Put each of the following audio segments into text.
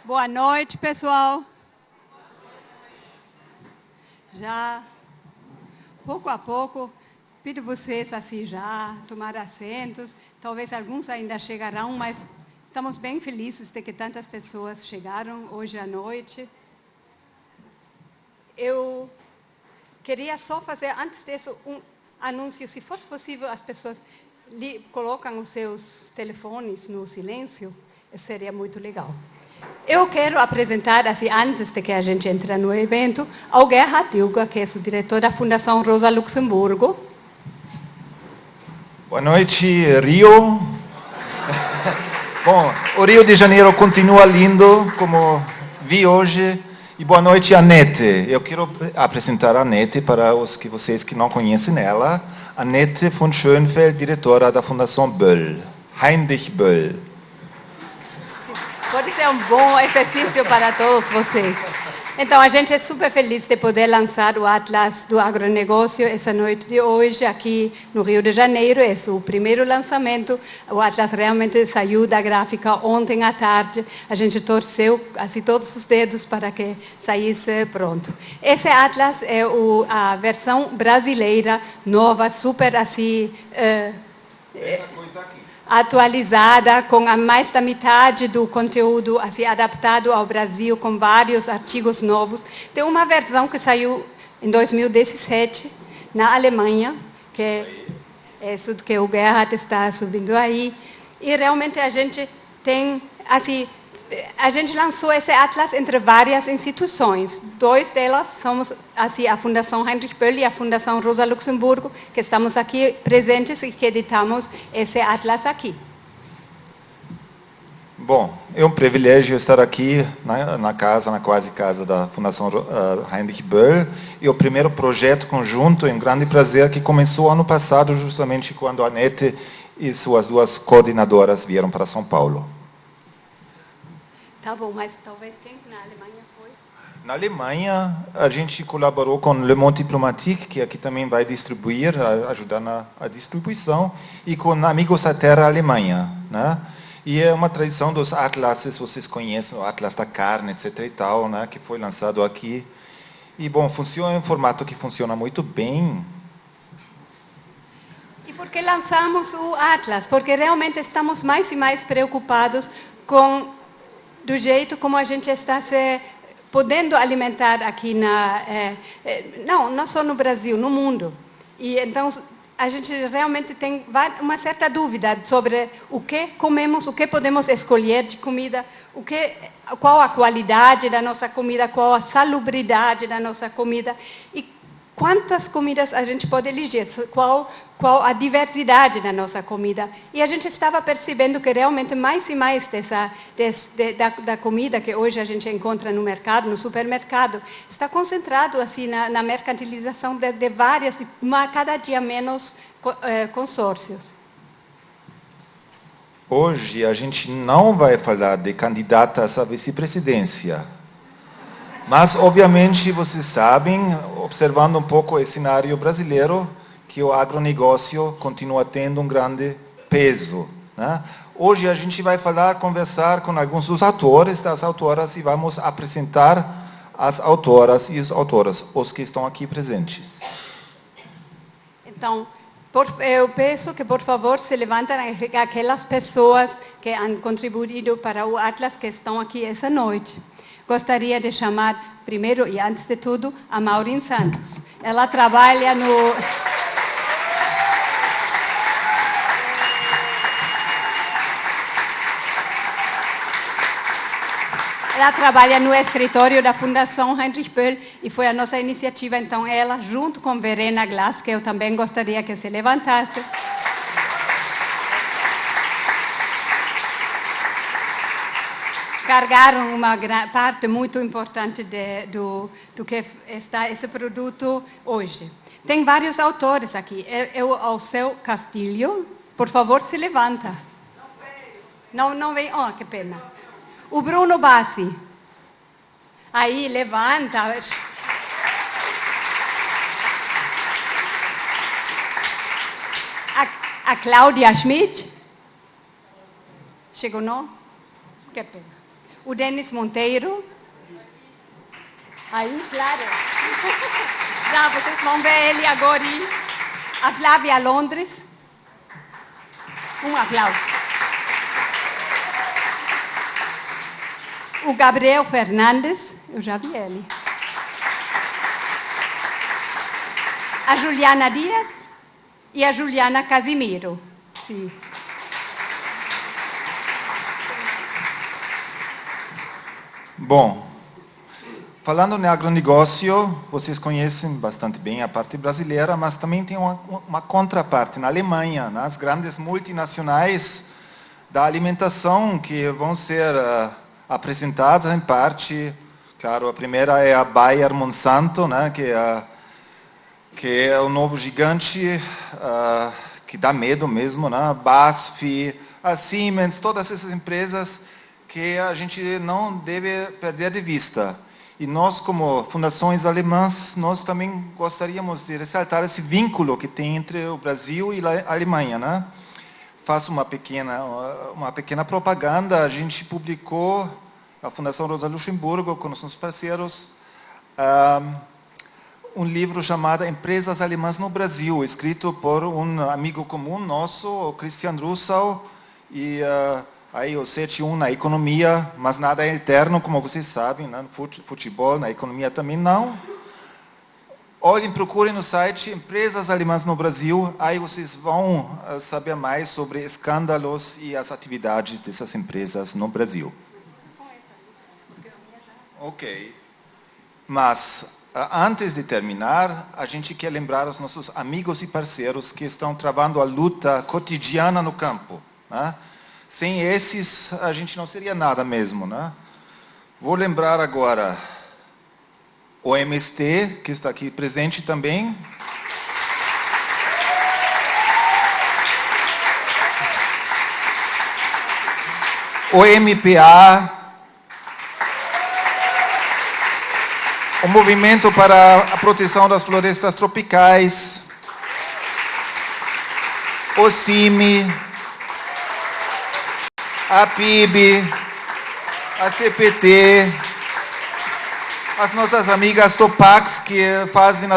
Boa noite, pessoal. Já, pouco a pouco, pido vocês assim já, tomar assentos. Talvez alguns ainda chegarão, mas estamos bem felizes de que tantas pessoas chegaram hoje à noite. Eu queria só fazer, antes disso, um anúncio. Se fosse possível, as pessoas colocam os seus telefones no silêncio, seria muito legal. Eu quero apresentar, assim, antes de que a gente entre no evento, ao Gerhard Dilger, que é o diretor da Fundação Rosa Luxemburgo. Boa noite, Rio. Bom, o Rio de Janeiro continua lindo, como vi hoje. E boa noite, Annette. Eu quero apresentar a Annette para vocês que não conhecem ela. Annette von Schönfeld, diretora da Fundação Böll. Heinrich Böll. Pode ser um bom exercício para todos vocês. Então, a gente é super feliz de poder lançar o Atlas do Agronegócio essa noite de hoje, aqui no Rio de Janeiro. É o primeiro lançamento. O Atlas realmente saiu da gráfica ontem à tarde. A gente torceu assim, todos os dedos para que saísse pronto. Esse Atlas é a versão brasileira, nova, super assim... atualizada, com a mais da metade do conteúdo assim, adaptado ao Brasil, com vários artigos novos. Tem uma versão que saiu em 2017, na Alemanha, que é isso que o Gerhard está subindo aí. E realmente a gente tem, assim, a gente lançou esse atlas entre várias instituições. Duas delas somos assim, a Fundação Heinrich Böll e a Fundação Rosa Luxemburgo, que estamos aqui presentes e que editamos esse atlas aqui. Bom, é um privilégio estar aqui na quase casa da Fundação Heinrich Böll. E o primeiro projeto conjunto, é um grande prazer, que começou ano passado, justamente quando a Annette e suas duas coordenadoras vieram para São Paulo. Tá bom, mas talvez quem na Alemanha foi? Na Alemanha, a gente colaborou com Le Monde Diplomatique, que aqui também vai distribuir, ajudar na distribuição, e com Amigos da Terra Alemanha, né? E é uma tradição dos atlases, vocês conhecem, o Atlas da Carne, etc. e tal, né? Que foi lançado aqui. E, bom, funciona, é um formato que funciona muito bem. E por que lançamos o Atlas? Porque realmente estamos mais e mais preocupados com do jeito como a gente está se podendo alimentar aqui não só no Brasil, no mundo. E então a gente realmente tem uma certa dúvida sobre o que comemos, o que podemos escolher de comida, qual a qualidade da nossa comida, qual a salubridade da nossa comida e quantas comidas a gente pode eleger, qual a diversidade da nossa comida. E a gente estava percebendo que realmente mais e mais da comida que hoje a gente encontra no mercado, no supermercado, está concentrado assim na mercantilização de várias, cada dia menos consórcios. Hoje a gente não vai falar de candidatas à vice-presidência. Mas, obviamente, vocês sabem, observando um pouco o cenário brasileiro, que o agronegócio continua tendo um grande peso, né? Hoje a gente vai conversar com alguns dos autores, das autoras, e vamos apresentar as autoras e os autores, os que estão aqui presentes. Então, eu peço que, por favor, se levantem aquelas pessoas que han contribuído para o Atlas, que estão aqui essa noite. Gostaria de chamar, primeiro e antes de tudo, a Maureen Santos. Ela trabalha no... Ela trabalha no escritório da Fundação Heinrich Böll e foi a nossa iniciativa, então ela, junto com Verena Glass, que eu também gostaria que se levantasse. Carregaram uma parte muito importante do que está esse produto hoje. Tem vários autores aqui. O Alceu Castilho, por favor, se levanta. Não veio. Oh, que pena. O Bruno Bassi. Aí, levanta. A Cláudia Schmidt. Chegou, não? Que pena. o Denis Monteiro. Aí, claro. Já, vocês vão ver ele agora. A Flávia Londres. Um aplauso. O Gabriel Fernandes, eu já vi ele. A Juliana Dias e a Juliana Casimiro. Sim. Bom, falando no agronegócio, vocês conhecem bastante bem a parte brasileira, mas também tem uma contraparte na Alemanha, nas grandes multinacionais da alimentação que vão ser apresentadas em parte. Claro, a primeira é a Bayer Monsanto, né, que é o novo gigante que dá medo mesmo, né? BASF, a Siemens, todas essas empresas que a gente não deve perder de vista. E nós, como fundações alemãs, nós também gostaríamos de ressaltar esse vínculo que tem entre o Brasil e a Alemanha, né? Faço uma pequena propaganda. A gente publicou, a Fundação Rosa Luxemburgo, com os nossos parceiros, um livro chamado Empresas Alemãs no Brasil, escrito por um amigo comum nosso, o Christian Russell, e aí o 7-1 na economia, mas nada é eterno, como vocês sabem, né? No futebol, na economia também não. Olhem, procurem no site Empresas Alemãs no Brasil, aí vocês vão saber mais sobre escândalos e as atividades dessas empresas no Brasil. Ok. Mas, antes de terminar, a gente quer lembrar os nossos amigos e parceiros que estão travando a luta cotidiana no campo, né? Sem esses, a gente não seria nada mesmo, né? Vou lembrar agora o MST, que está aqui presente também. O MPA, o Movimento para a Proteção das Florestas Tropicais, o CIMI, a PIB, a CPT, as nossas amigas Topax, que fazem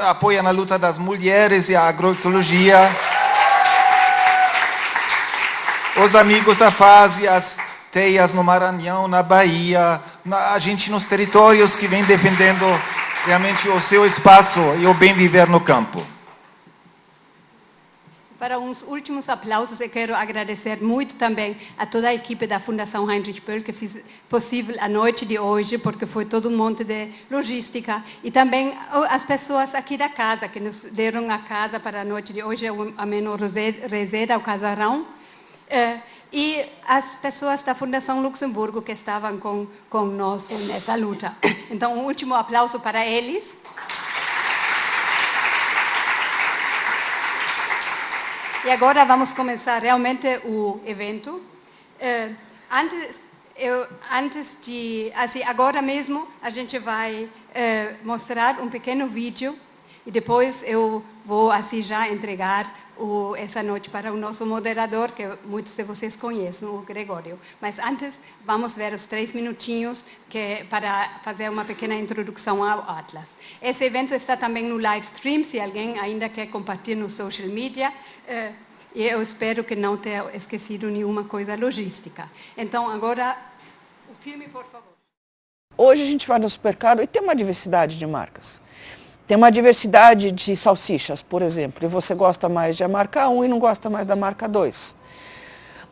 apoiam a luta das mulheres e a agroecologia, os amigos da FASE, as TEIAs no Maranhão, na Bahia, a gente nos territórios que vem defendendo realmente o seu espaço e o bem viver no campo. Para uns últimos aplausos, eu quero agradecer muito também a toda a equipe da Fundação Heinrich Böll que fez possível a noite de hoje, porque foi todo um monte de logística, e também as pessoas aqui da casa, que nos deram a casa para a noite de hoje, o Ameno Reseda, o casarão, e as pessoas da Fundação Luxemburgo que estavam conosco nessa luta. Então, um último aplauso para eles. E agora vamos começar realmente o evento. Agora mesmo a gente vai mostrar um pequeno vídeo e depois eu vou já entregar essa noite para o nosso moderador, que muitos de vocês conhecem, o Gregório. Mas antes vamos ver os 3 minutinhos para fazer uma pequena introdução ao Atlas. Esse evento está também no live stream, se alguém ainda quer compartilhar no social media. E eu espero que não tenha esquecido nenhuma coisa logística. Então, agora, o filme, por favor. Hoje a gente vai no supermercado e tem uma diversidade de marcas. Tem uma diversidade de salsichas, por exemplo, e você gosta mais da marca 1 e não gosta mais da marca 2.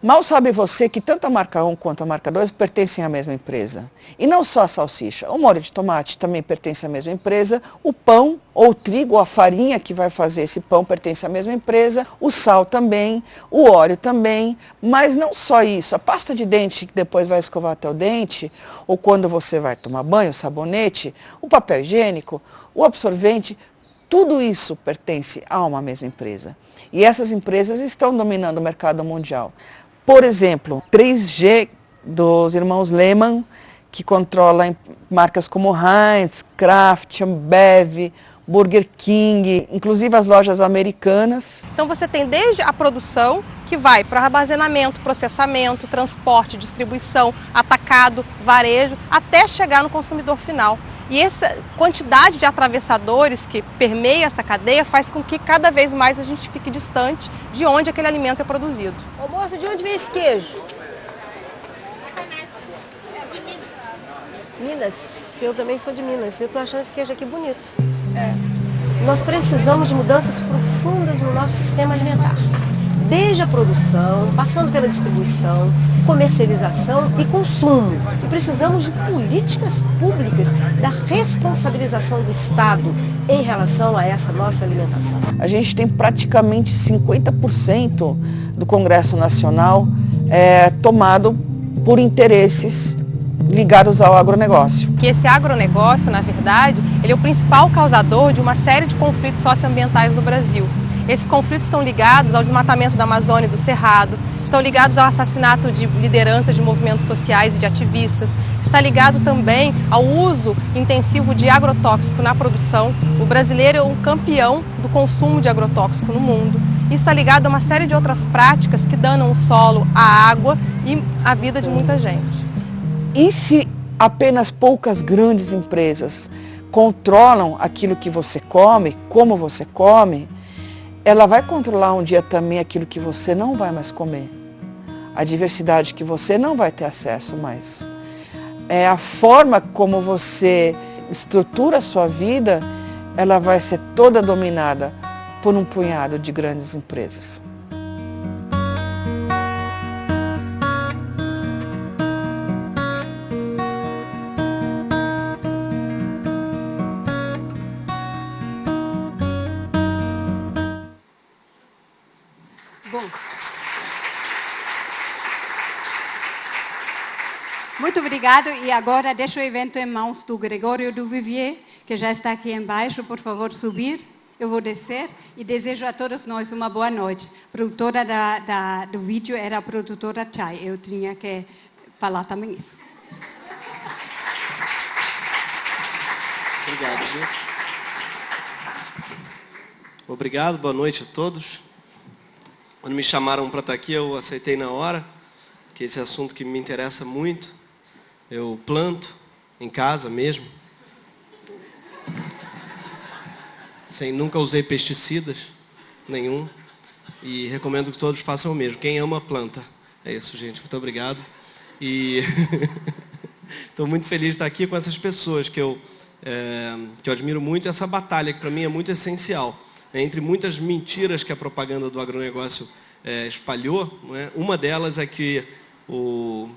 Mal sabe você que tanto a marca 1 quanto a marca 2 pertencem à mesma empresa. E não só a salsicha, o molho de tomate também pertence à mesma empresa, o pão ou o trigo, ou a farinha que vai fazer esse pão pertence à mesma empresa, o sal também, o óleo também, mas não só isso, a pasta de dente que depois vai escovar teu dente, ou quando você vai tomar banho, o sabonete, o papel higiênico, o absorvente, tudo isso pertence a uma mesma empresa. E essas empresas estão dominando o mercado mundial. Por exemplo, 3G dos irmãos Lehmann, que controla marcas como Heinz, Kraft, Ambev, Burger King, inclusive as lojas americanas. Então você tem desde a produção, que vai para armazenamento, processamento, transporte, distribuição, atacado, varejo, até chegar no consumidor final. E essa quantidade de atravessadores que permeia essa cadeia faz com que cada vez mais a gente fique distante de onde aquele alimento é produzido. Ô moça, de onde vem esse queijo? Minas. Eu também sou de Minas. Eu tô achando esse queijo aqui bonito. Nós precisamos de mudanças profundas no nosso sistema alimentar. Desde a produção, passando pela distribuição, comercialização e consumo. E precisamos de políticas públicas da responsabilização do Estado em relação a essa nossa alimentação. A gente tem praticamente 50% do Congresso Nacional tomado por interesses ligados ao agronegócio. Que esse agronegócio, na verdade, ele é o principal causador de uma série de conflitos socioambientais no Brasil. Esses conflitos estão ligados ao desmatamento da Amazônia e do Cerrado, estão ligados ao assassinato de lideranças de movimentos sociais e de ativistas, está ligado também ao uso intensivo de agrotóxico na produção. O brasileiro é um campeão do consumo de agrotóxico no mundo. E está ligado a uma série de outras práticas que danam o solo, a água e a vida de muita gente. E se apenas poucas grandes empresas controlam aquilo que você come, como você come, ela vai controlar um dia também aquilo que você não vai mais comer. A diversidade que você não vai ter acesso mais. A forma como você estrutura a sua vida, ela vai ser toda dominada por um punhado de grandes empresas. Muito obrigado. E agora deixo o evento em mãos do Gregório Duvivier, que já está aqui embaixo. Por favor, subir. Eu vou descer e desejo a todos nós uma boa noite. A produtora do vídeo era a produtora Chay. Eu tinha que falar também isso. Obrigado, viu? Obrigado, boa noite a todos. Quando me chamaram para estar aqui, eu aceitei na hora, que esse é assunto que me interessa muito. Eu planto em casa mesmo. Nunca usei pesticidas nenhum. E recomendo que todos façam o mesmo. Quem ama, planta. É isso, gente. Muito obrigado. E estou muito feliz de estar aqui com essas pessoas que eu admiro muito. Essa batalha que para mim é muito essencial. Entre muitas mentiras que a propaganda do agronegócio espalhou, não é? Uma delas é que o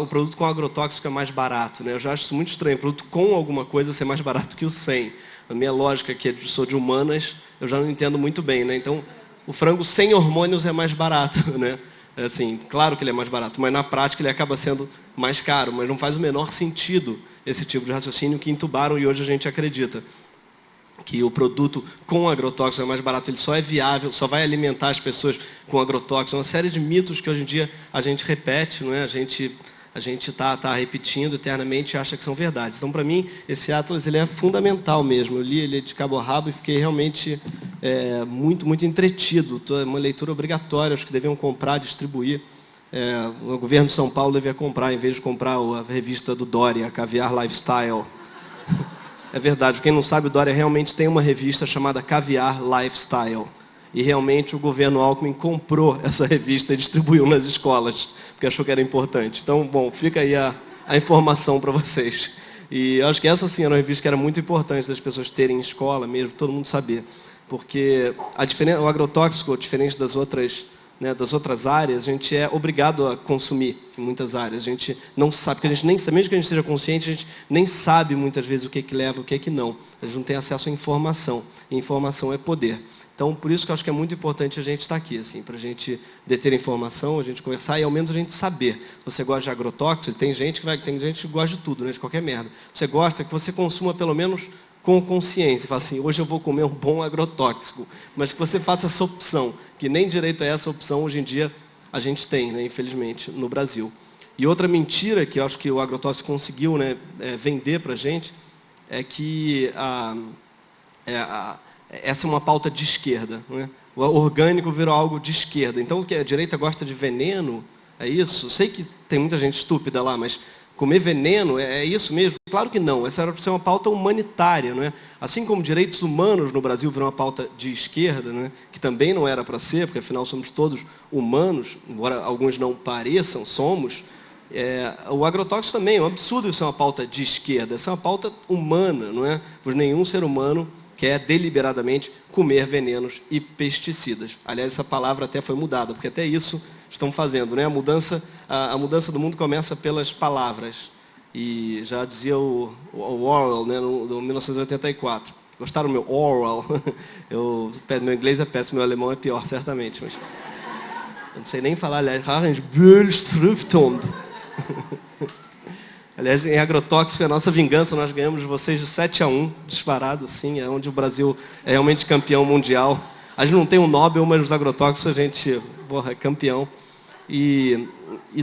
produto com agrotóxico é mais barato, né? Eu já acho isso muito estranho, o produto com alguma coisa ser mais barato que o sem. A minha lógica, que sou de humanas, eu já não entendo muito bem, né? Então, o frango sem hormônios é mais barato, né? Assim, claro que ele é mais barato, mas na prática ele acaba sendo mais caro, mas não faz o menor sentido esse tipo de raciocínio que entubaram e hoje a gente acredita que o produto com agrotóxico é mais barato, ele só é viável, só vai alimentar as pessoas com agrotóxico. É uma série de mitos que hoje em dia a gente repete, não é? A gente está repetindo eternamente e acha que são verdades. Então, para mim, esse Atlas ele é fundamental mesmo. Eu li ele de cabo a rabo e fiquei realmente muito, muito entretido. É uma leitura obrigatória, acho que deviam comprar, distribuir. O governo de São Paulo devia comprar, em vez de comprar a revista do Dória, Caviar Lifestyle. É verdade, quem não sabe, o Dória realmente tem uma revista chamada Caviar Lifestyle. E realmente o governo Alckmin comprou essa revista e distribuiu nas escolas, porque achou que era importante. Então, bom, fica aí a informação para vocês. E eu acho que essa, sim, era uma revista que era muito importante das pessoas terem em escola mesmo, todo mundo saber. Porque o agrotóxico, diferente das outras áreas, a gente é obrigado a consumir em muitas áreas. A gente não sabe, porque a gente nem sabe, mesmo que a gente seja consciente, a gente nem sabe muitas vezes o que leva, o que não. A gente não tem acesso à informação. E informação é poder. Então, por isso que eu acho que é muito importante a gente estar aqui, assim, para a gente deter informação, a gente conversar e ao menos a gente saber. Se você gosta de agrotóxicos, tem gente que gosta de tudo, né, de qualquer merda. Você gosta que você consuma pelo menos com consciência, fala assim, hoje eu vou comer um bom agrotóxico, mas que você faça essa opção, que nem direito a essa opção hoje em dia a gente tem, né, infelizmente, no Brasil. E outra mentira que eu acho que o agrotóxico conseguiu, né, vender para a gente, é que essa é uma pauta de esquerda, não é? O orgânico virou algo de esquerda. Então, o que a direita gosta de veneno, é isso? Sei que tem muita gente estúpida lá, mas comer veneno é isso mesmo? Claro que não. Essa era para ser uma pauta humanitária, não é? Assim como direitos humanos no Brasil virou uma pauta de esquerda, não é? Que também não era para ser, porque afinal somos todos humanos, embora alguns não pareçam, somos. O agrotóxico também é um absurdo isso ser uma pauta de esquerda. Essa é uma pauta humana, não é? Pois nenhum ser humano quer deliberadamente comer venenos e pesticidas. Aliás, essa palavra até foi mudada, porque até isso estão fazendo, né? A mudança do mundo começa pelas palavras. E já dizia o Orwell, né, no 1984. Gostaram do meu Orwell? Meu inglês é péssimo, meu alemão é pior, certamente. Mas eu não sei nem falar, aliás, aliás, em agrotóxico, a nossa vingança, nós ganhamos de vocês de 7-1, disparado, assim, é onde o Brasil é realmente campeão mundial. A gente não tem um Nobel, mas nos agrotóxicos a gente, é campeão. E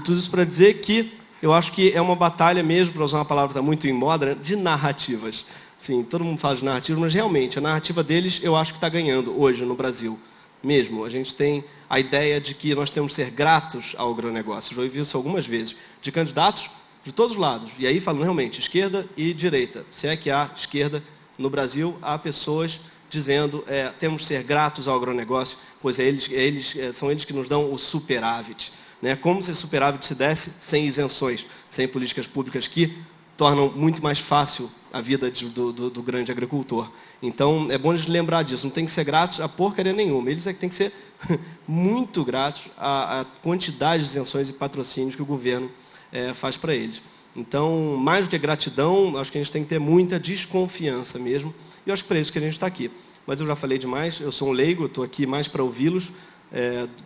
tudo isso para dizer que eu acho que é uma batalha mesmo, para usar uma palavra que está muito em moda, né, de narrativas. Sim, todo mundo fala de narrativas, mas realmente a narrativa deles eu acho que está ganhando hoje no Brasil. Mesmo, a gente tem a ideia de que nós temos que ser gratos ao agronegócio. Já ouvi isso algumas vezes, de candidatos de todos os lados. E aí falando realmente, esquerda e direita. Se é que há esquerda no Brasil, há pessoas dizendo temos que ser gratos ao agronegócio, pois são eles que nos dão o superávit. Né? Como se esse superávit se desse sem isenções, sem políticas públicas que tornam muito mais fácil a vida do grande agricultor. Então, é bom a gente lembrar disso. Não tem que ser gratos a porcaria nenhuma. Eles é que tem que ser muito gratos à quantidade de isenções e patrocínios que o governo faz para eles. Então, mais do que gratidão, acho que a gente tem que ter muita desconfiança mesmo. E eu acho que para isso que a gente está aqui. Mas eu já falei demais, eu sou um leigo, estou aqui mais para ouvi-los,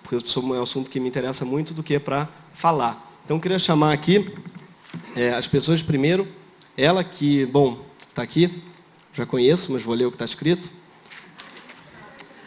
porque é um assunto que me interessa muito do que para falar. Então, eu queria chamar aqui as pessoas primeiro. Ela que, está aqui, já conheço, mas vou ler o que está escrito.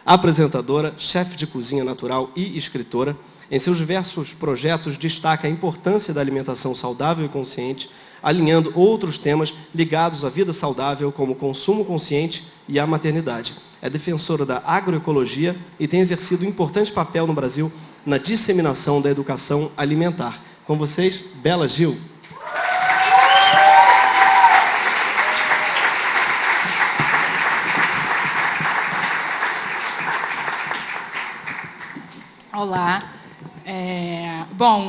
Apresentadora, chefe de cozinha natural e escritora. Em seus diversos projetos, destaca a importância da alimentação saudável e consciente, alinhando outros temas ligados à vida saudável, como o consumo consciente e a maternidade. É defensora da agroecologia e tem exercido um importante papel no Brasil na disseminação da educação alimentar. Com vocês, Bela Gil. Olá.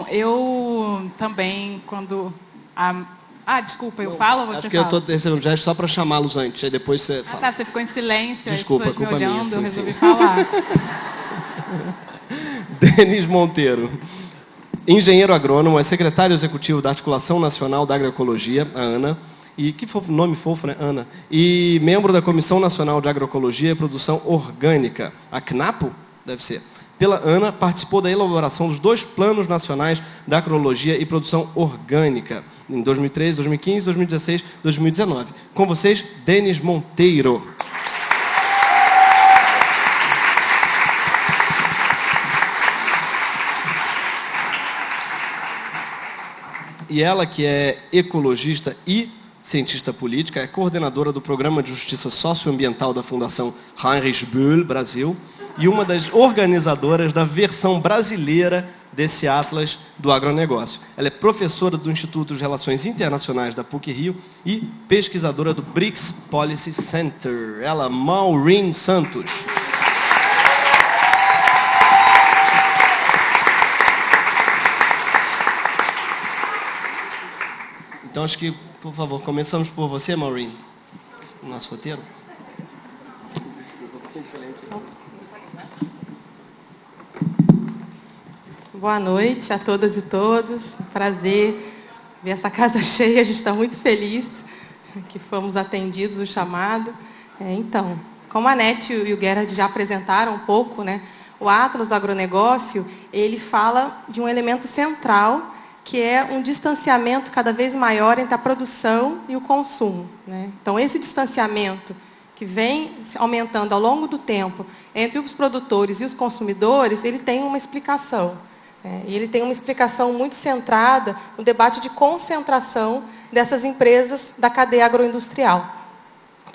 Eu também, quando... desculpa, eu falo ou você acho que fala? eu estou recebendo gesto só para chamá-los antes, aí depois você fala. Você ficou em silêncio, desculpa, as pessoas me olhando, minha, eu resolvi falar. Denis Monteiro. Engenheiro agrônomo, é secretário executivo da Articulação Nacional da Agroecologia, a ANA, e que nome fofo, né, Ana? E membro da Comissão Nacional de Agroecologia e Produção Orgânica, a CNAPO, deve ser. Pela ANA, participou da elaboração dos 2 planos nacionais da agroecologia e produção orgânica, em 2013, 2015, 2016, 2019. Com vocês, Denis Monteiro. E ela, que é ecologista e cientista política, é coordenadora do Programa de Justiça Socioambiental da Fundação Heinrich Böll Brasil e uma das organizadoras da versão brasileira desse Atlas do agronegócio. Ela é professora do Instituto de Relações Internacionais da PUC-Rio e pesquisadora do BRICS Policy Center. Ela, Maureen Santos. Então, acho que, por favor, começamos por você, Maureen, o nosso roteiro. Boa noite a todas e todos. Prazer ver essa casa cheia. A gente está muito feliz que fomos atendidos o chamado. Então, como a Nete e o Gerhard já apresentaram um pouco, né, o Atlas do Agronegócio, ele fala de um elemento central, que é um distanciamento cada vez maior entre a produção e o consumo, né? Então, esse distanciamento que vem aumentando ao longo do tempo entre os produtores e os consumidores, ele tem uma explicação. E ele tem uma explicação muito centrada no debate de concentração dessas empresas da cadeia agroindustrial.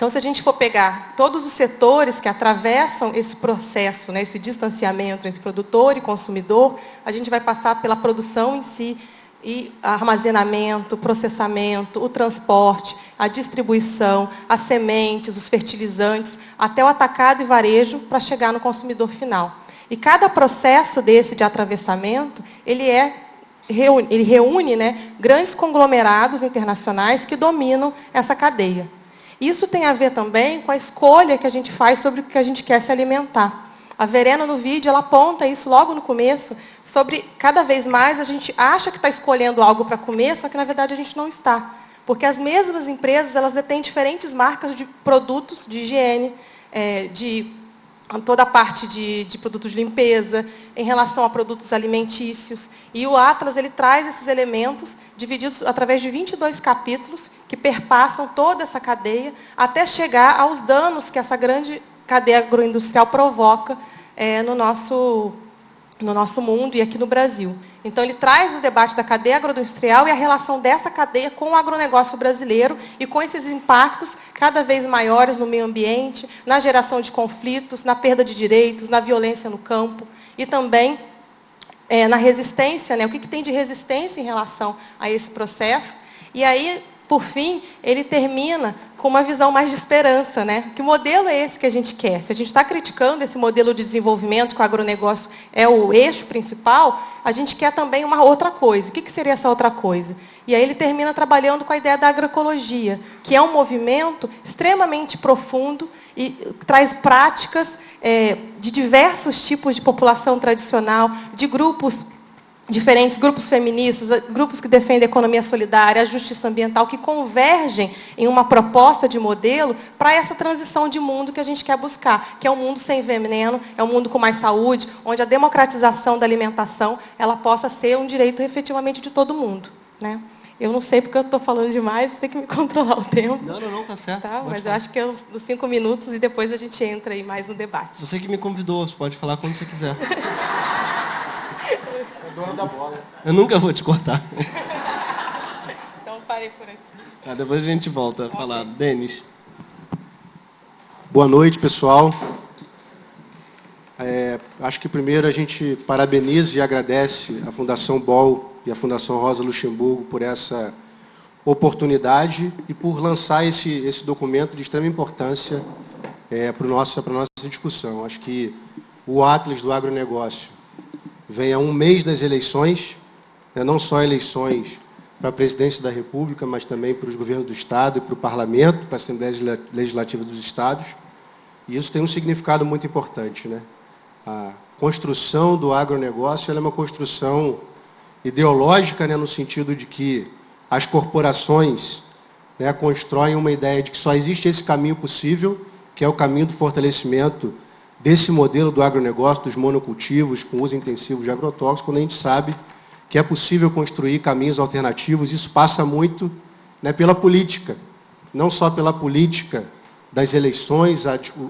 Então, se a gente for pegar todos os setores que atravessam esse processo, né, esse distanciamento entre produtor e consumidor, a gente vai passar pela produção em si, e armazenamento, processamento, o transporte, a distribuição, as sementes, os fertilizantes, até o atacado e varejo para chegar no consumidor final. E cada processo desse de atravessamento, ele reúne, né, grandes conglomerados internacionais que dominam essa cadeia. Isso tem a ver também com a escolha que a gente faz sobre o que a gente quer se alimentar. A Verena, no vídeo, ela aponta isso logo no começo, sobre cada vez mais a gente acha que está escolhendo algo para comer, só que, na verdade, a gente não está. Porque as mesmas empresas, elas detêm diferentes marcas de produtos de higiene, de toda a parte de produtos de limpeza, em relação a produtos alimentícios. E o Atlas, ele traz esses elementos divididos através de 22 capítulos que perpassam toda essa cadeia até chegar aos danos que essa grande cadeia agroindustrial provoca no nosso mundo e aqui no Brasil. Então, ele traz o debate da cadeia agroindustrial e a relação dessa cadeia com o agronegócio brasileiro e com esses impactos cada vez maiores no meio ambiente, na geração de conflitos, na perda de direitos, na violência no campo e também na resistência, né? O que tem de resistência em relação a esse processo. E aí, por fim, ele termina com uma visão mais de esperança, né? Que modelo é esse que a gente quer? Se a gente está criticando esse modelo de desenvolvimento, que o agronegócio é o eixo principal, a gente quer também uma outra coisa. O que seria essa outra coisa? E aí ele termina trabalhando com a ideia da agroecologia, que é um movimento extremamente profundo e traz práticas de diversos tipos de população tradicional, de grupos diferentes, grupos feministas, grupos que defendem a economia solidária, a justiça ambiental, que convergem em uma proposta de modelo para essa transição de mundo que a gente quer buscar, que é um mundo sem veneno, é um mundo com mais saúde, onde a democratização da alimentação ela possa ser um direito efetivamente de todo mundo, né? Eu não sei porque eu estou falando demais, tem que me controlar o tempo. Não, tá certo. Tá? Mas eu acho que é uns 5 minutos e depois a gente entra aí mais no debate. Você que me convidou, você pode falar quando você quiser. Dono da bola. Eu nunca vou te cortar. Então, parei por aqui. Tá, depois a gente volta a falar. Denis. Boa noite, pessoal. Acho que primeiro a gente parabeniza e agradece a Fundação BOL e a Fundação Rosa Luxemburgo por essa oportunidade e por lançar esse documento de extrema importância para a nossa discussão. Acho que o Atlas do Agronegócio vem a um mês das eleições, né, não só eleições para a presidência da República, mas também para os governos do Estado e para o Parlamento, para a Assembleia Legislativa dos Estados. E isso tem um significado muito importante, né? A construção do agronegócio ela é uma construção ideológica, né, no sentido de que as corporações, né, constroem uma ideia de que só existe esse caminho possível, que é o caminho do fortalecimento desse modelo do agronegócio, dos monocultivos, com uso intensivo de agrotóxicos, quando a gente sabe que é possível construir caminhos alternativos. Isso passa muito, né, pela política, não só pela política das eleições,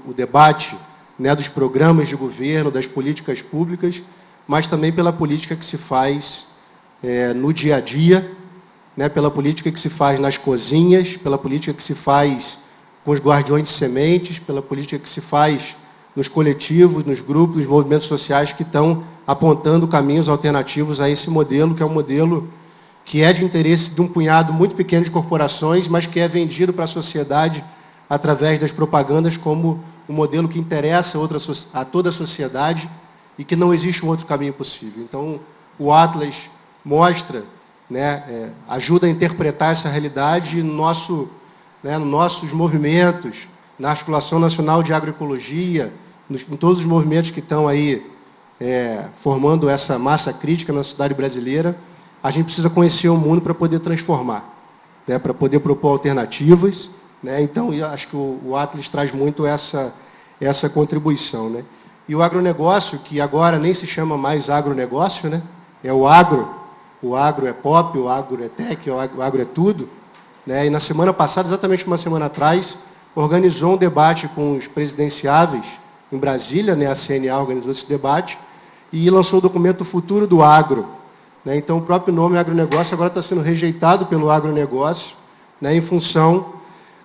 o debate, né, dos programas de governo, das políticas públicas, mas também pela política que se faz no dia a dia, né, pela política que se faz nas cozinhas, pela política que se faz com os guardiões de sementes, pela política que se faz nos coletivos, nos grupos, nos movimentos sociais que estão apontando caminhos alternativos a esse modelo, que é um modelo que é de interesse de um punhado muito pequeno de corporações, mas que é vendido para a sociedade através das propagandas como um modelo que interessa a toda a sociedade e que não existe um outro caminho possível. Então, o Atlas mostra, né, ajuda a interpretar essa realidade nos nossos movimentos, na Articulação Nacional de Agroecologia, em todos os movimentos que estão aí formando essa massa crítica na sociedade brasileira. A gente precisa conhecer o mundo para poder transformar, né, para poder propor alternativas, né? Então, eu acho que o Atlas traz muito essa contribuição, né? E o agronegócio, que agora nem se chama mais agronegócio, né? É o agro é pop, o agro é tech, o agro é tudo, né? E na semana passada, exatamente uma semana atrás, organizou um debate com os presidenciáveis em Brasília, né? A CNA organizou esse debate e lançou o documento Futuro do Agro, né? Então, o próprio nome agronegócio agora está sendo rejeitado pelo agronegócio, né? Em função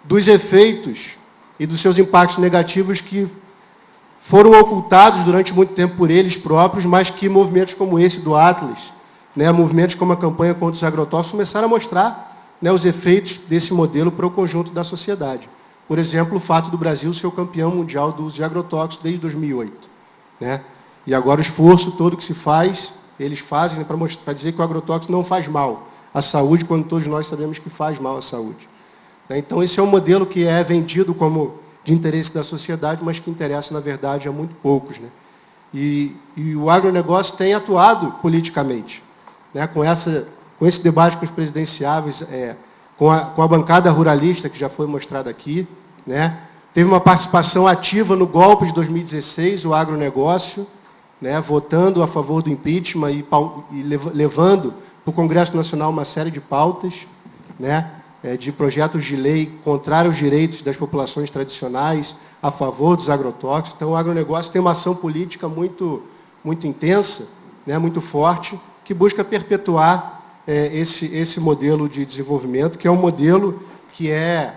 dos efeitos e dos seus impactos negativos que foram ocultados durante muito tempo por eles próprios, mas que movimentos como esse do Atlas, né, movimentos como a campanha contra os agrotóxicos, começaram a mostrar, né, os efeitos desse modelo para o conjunto da sociedade. Por exemplo, o fato do Brasil ser o campeão mundial do uso de agrotóxicos desde 2008. Né? E agora o esforço todo que se faz, eles fazem, né, para dizer que o agrotóxico não faz mal à saúde, quando todos nós sabemos que faz mal à saúde. Então, esse é um modelo que é vendido como de interesse da sociedade, mas que interessa, na verdade, a muito poucos. Né? E o agronegócio tem atuado politicamente, né? Com esse debate com os presidenciáveis, com a bancada ruralista, que já foi mostrada aqui. Né? Teve uma participação ativa no golpe de 2016, o agronegócio, né? Votando a favor do impeachment e levando para o Congresso Nacional uma série de pautas, né? De projetos de lei contrários aos direitos das populações tradicionais, a favor dos agrotóxicos. Então, o agronegócio tem uma ação política muito, muito intensa, né, muito forte, que busca perpetuar esse modelo de desenvolvimento, que é um modelo que é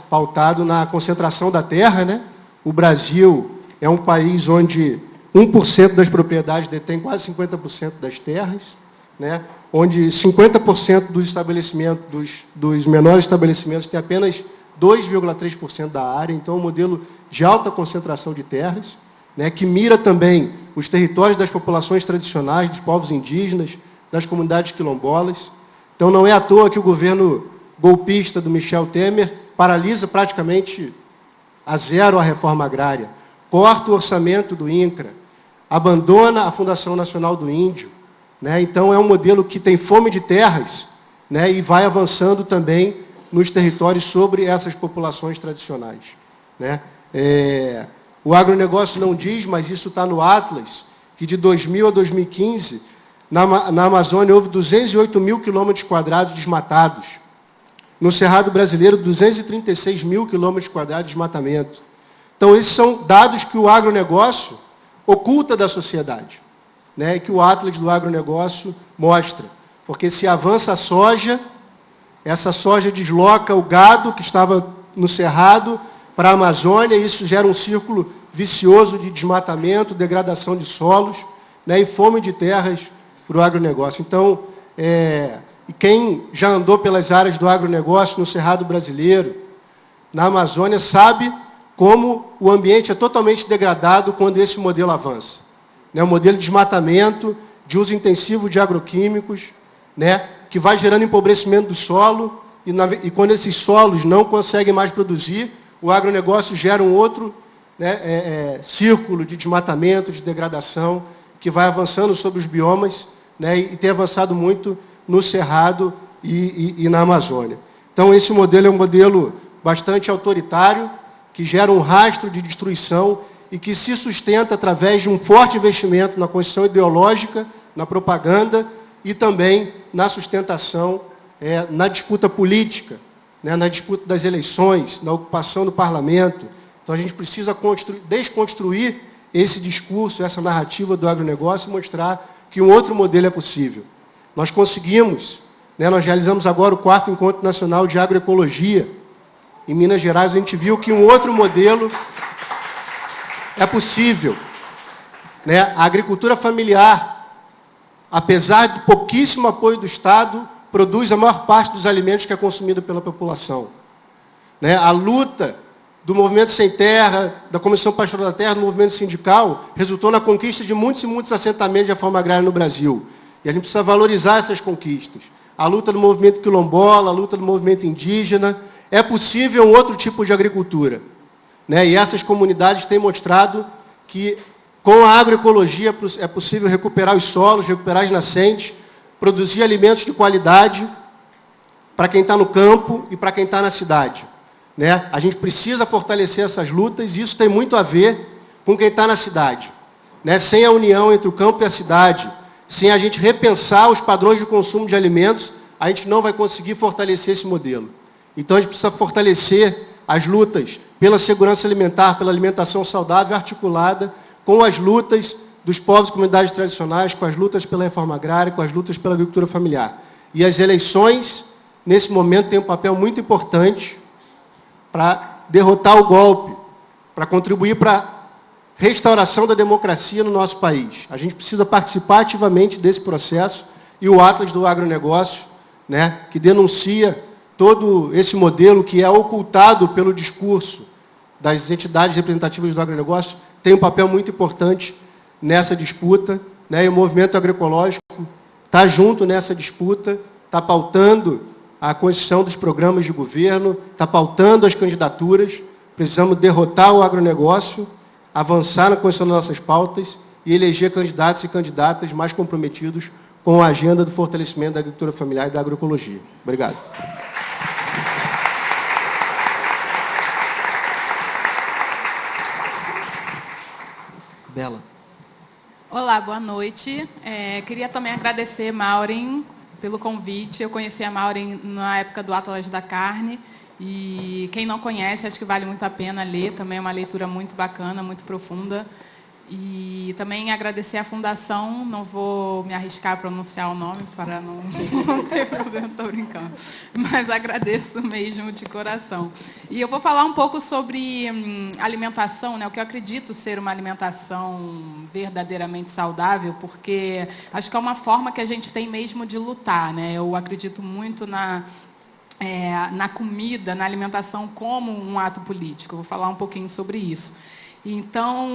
pautado na concentração da terra. Né? O Brasil é um país onde 1% das propriedades detém quase 50% das terras, né? Onde 50% dos estabelecimentos, dos menores estabelecimentos, tem apenas 2,3% da área. Então, é um modelo de alta concentração de terras, né, que mira também os territórios das populações tradicionais, dos povos indígenas, das comunidades quilombolas. Então, não é à toa que o governo golpista do Michel Temer paralisa praticamente a zero a reforma agrária, corta o orçamento do INCRA, abandona a Fundação Nacional do Índio. Né? Então, é um modelo que tem fome de terras, né, e vai avançando também nos territórios sobre essas populações tradicionais. Né? O agronegócio não diz, mas isso está no Atlas, que de 2000 a 2015, na Amazônia, houve 208 mil quilômetros quadrados desmatados. No Cerrado Brasileiro, 236 mil quilômetros quadrados de desmatamento. Então, esses são dados que o agronegócio oculta da sociedade, né, que o Atlas do agronegócio mostra. Porque se avança a soja, essa soja desloca o gado que estava no Cerrado para a Amazônia, e isso gera um círculo vicioso de desmatamento, degradação de solos, né, e fome de terras para o agronegócio. Então, quem já andou pelas áreas do agronegócio no Cerrado Brasileiro, na Amazônia, sabe como o ambiente é totalmente degradado quando esse modelo avança. Né, um modelo de desmatamento, de uso intensivo de agroquímicos, né, que vai gerando empobrecimento do solo, e quando esses solos não conseguem mais produzir, o agronegócio gera um outro, né, círculo de desmatamento, de degradação, que vai avançando sobre os biomas, né, e tem avançado muito no Cerrado e na Amazônia. Então, esse modelo é um modelo bastante autoritário, que gera um rastro de destruição e que se sustenta através de um forte investimento na construção ideológica, na propaganda e também na sustentação, na disputa política, né, na disputa das eleições, na ocupação do parlamento. Então, a gente precisa desconstruir esse discurso, essa narrativa do agronegócio e mostrar que um outro modelo é possível. Nós conseguimos, né, nós realizamos agora o 4º Encontro Nacional de Agroecologia. Em Minas Gerais, a gente viu que um outro modelo é possível. Né? A agricultura familiar, apesar do pouquíssimo apoio do Estado, produz a maior parte dos alimentos que é consumido pela população. Né? A luta do Movimento Sem Terra, da Comissão Pastoral da Terra, do movimento sindical, resultou na conquista de muitos e muitos assentamentos de reforma agrária no Brasil. E a gente precisa valorizar essas conquistas. A luta do movimento quilombola, a luta do movimento indígena. É possível um outro tipo de agricultura. Né? E essas comunidades têm mostrado que, com a agroecologia, é possível recuperar os solos, recuperar as nascentes, produzir alimentos de qualidade para quem está no campo e para quem está na cidade. Né? A gente precisa fortalecer essas lutas, e isso tem muito a ver com quem está na cidade. Né? Sem a união entre o campo e a cidade, sem a gente repensar os padrões de consumo de alimentos, a gente não vai conseguir fortalecer esse modelo. Então, a gente precisa fortalecer as lutas pela segurança alimentar, pela alimentação saudável, articulada com as lutas dos povos e comunidades tradicionais, com as lutas pela reforma agrária, com as lutas pela agricultura familiar. E as eleições, nesse momento, têm um papel muito importante para derrotar o golpe, para contribuir para a restauração da democracia no nosso país. A gente precisa participar ativamente desse processo, e o Atlas do Agronegócio, né, que denuncia todo esse modelo que é ocultado pelo discurso das entidades representativas do agronegócio, tem um papel muito importante nessa disputa, né, e o movimento agroecológico está junto nessa disputa, está pautando a construção dos programas de governo, está pautando as candidaturas. Precisamos derrotar o agronegócio, avançar na construção das nossas pautas e eleger candidatos e candidatas mais comprometidos com a agenda do fortalecimento da agricultura familiar e da agroecologia. Obrigado. Bela. Olá, boa noite. Queria também agradecer, Maureen, pelo convite. Eu conheci a Maureen na época do Atlas da Carne, e quem não conhece, acho que vale muito a pena ler, também é uma leitura muito bacana, muito profunda. E também agradecer à Fundação, não vou me arriscar a pronunciar o nome para não ter problema, estou brincando, mas agradeço mesmo de coração. E eu vou falar um pouco sobre alimentação, né, o que eu acredito ser uma alimentação verdadeiramente saudável, porque acho que é uma forma que a gente tem mesmo de lutar, né? Eu acredito muito na comida, na alimentação como um ato político. Eu vou falar um pouquinho sobre isso. Então,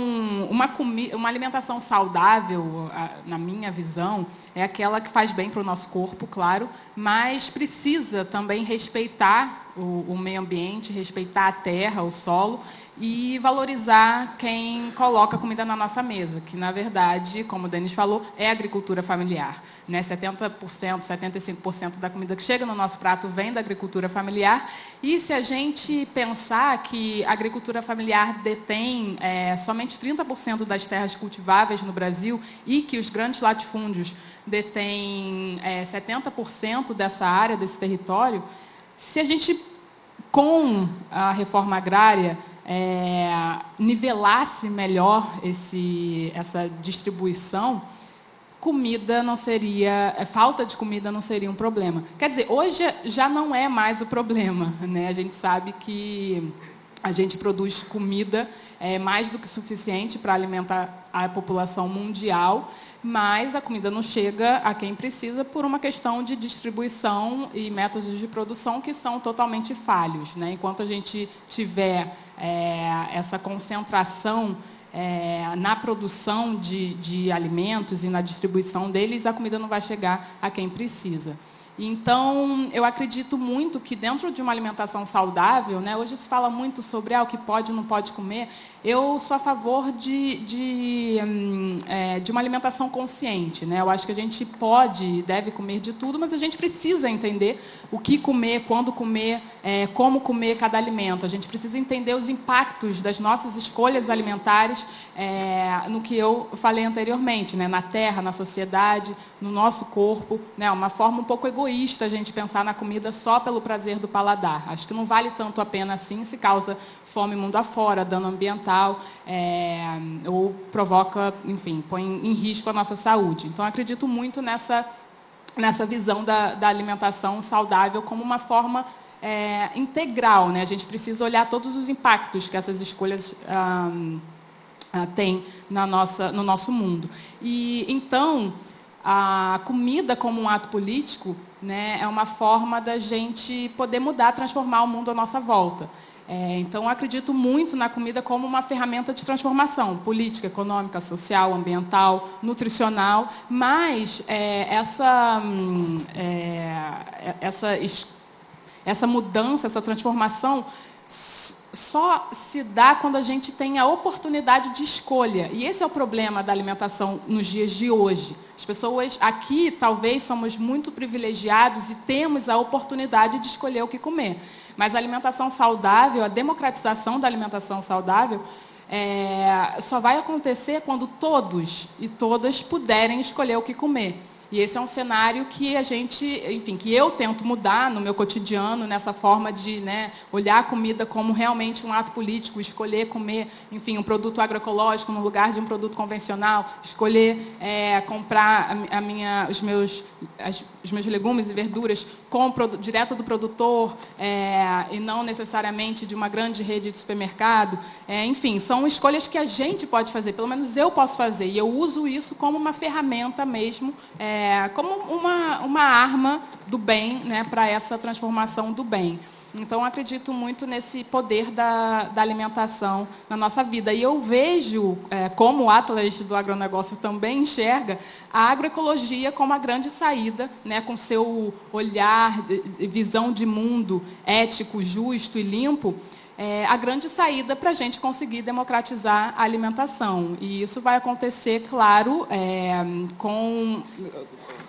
uma alimentação saudável, na minha visão, é aquela que faz bem para o nosso corpo, claro, mas precisa também respeitar o meio ambiente, respeitar a terra, o solo, e valorizar quem coloca comida na nossa mesa, que, na verdade, como o Denis falou, é agricultura familiar. Né? 70%, 75% da comida que chega no nosso prato vem da agricultura familiar. E se a gente pensar que a agricultura familiar detém somente 30% das terras cultiváveis no Brasil e que os grandes latifúndios detêm 70% dessa área, desse território, se a gente, com a reforma agrária, nivelasse melhor essa distribuição, comida não seria, falta de comida não seria um problema. Quer dizer, hoje já não é mais o problema, né? A gente sabe que a gente produz comida mais do que suficiente para alimentar a população mundial, mas a comida não chega a quem precisa por uma questão de distribuição e métodos de produção que são totalmente falhos, né? Enquanto a gente tiver essa concentração na produção de alimentos e na distribuição deles, a comida não vai chegar a quem precisa. Então, eu acredito muito que dentro de uma alimentação saudável, né, hoje se fala muito sobre o que pode e não pode comer, eu sou a favor de uma alimentação consciente. Né? Eu acho que a gente pode e deve comer de tudo, mas a gente precisa entender o que comer, quando comer, como comer cada alimento. A gente precisa entender os impactos das nossas escolhas alimentares no que eu falei anteriormente, né? Na terra, na sociedade, no nosso corpo. Né? Uma forma um pouco egoísta a gente pensar na comida só pelo prazer do paladar. Acho que não vale tanto a pena assim, se causa fome mundo afora, dano ambiental, ou provoca, enfim, põe em risco a nossa saúde. Então, acredito muito nessa visão da alimentação saudável como uma forma integral. Né? A gente precisa olhar todos os impactos que essas escolhas têm no nosso mundo. E, então, a comida como um ato político, né, é uma forma da gente poder mudar, transformar o mundo à nossa volta. Então, eu acredito muito na comida como uma ferramenta de transformação política, econômica, social, ambiental, nutricional, mas essa mudança, essa transformação só se dá quando a gente tem a oportunidade de escolha. E esse é o problema da alimentação nos dias de hoje. As pessoas aqui, talvez, somos muito privilegiados e temos a oportunidade de escolher o que comer. Mas a alimentação saudável, a democratização da alimentação saudável, só vai acontecer quando todos e todas puderem escolher o que comer. E esse é um cenário que a gente, enfim, que eu tento mudar no meu cotidiano, nessa forma de, né, olhar a comida como realmente um ato político, escolher comer, enfim, um produto agroecológico no lugar de um produto convencional, escolher comprar os meus legumes e verduras direto do produtor e não necessariamente de uma grande rede de supermercado. Enfim, são escolhas que a gente pode fazer, pelo menos eu posso fazer, e eu uso isso como uma ferramenta mesmo, como uma arma do bem, né, para essa transformação do bem. Então, acredito muito nesse poder da alimentação na nossa vida. E eu vejo, como o Atlas do Agronegócio também enxerga, a agroecologia como a grande saída, né, com seu olhar, visão de mundo ético, justo e limpo, a grande saída para a gente conseguir democratizar a alimentação. E isso vai acontecer, claro,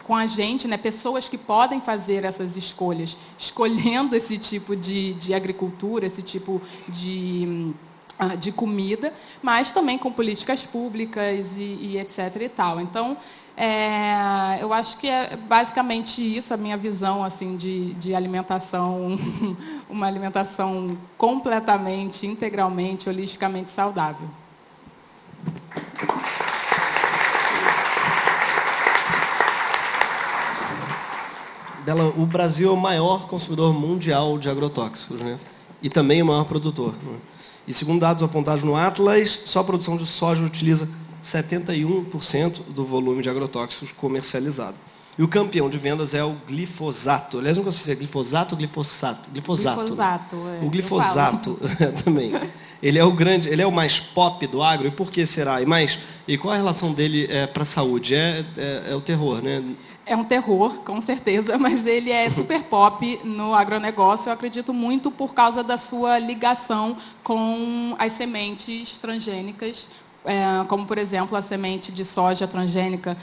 com a gente, né, pessoas que podem fazer essas escolhas, escolhendo esse tipo de agricultura, esse tipo de comida, mas também com políticas públicas e etc. e tal. Então, eu acho que é basicamente isso a minha visão assim, de alimentação, uma alimentação completamente, integralmente, holisticamente saudável. Bela, o Brasil é o maior consumidor mundial de agrotóxicos, né? E também o maior produtor, né? E segundo dados apontados no Atlas, só a produção de soja utiliza 71% do volume de agrotóxicos comercializado. E o campeão de vendas é o glifosato. Aliás, não consigo dizer glifosato ou glifosato? Glifosato. O glifosato também. Ele é o mais pop do agro. E por que será? E qual a relação dele para a saúde? É o terror, né? É um terror, com certeza, mas ele é super pop no agronegócio, eu acredito muito por causa da sua ligação com as sementes transgênicas, como, por exemplo, a semente de soja transgênica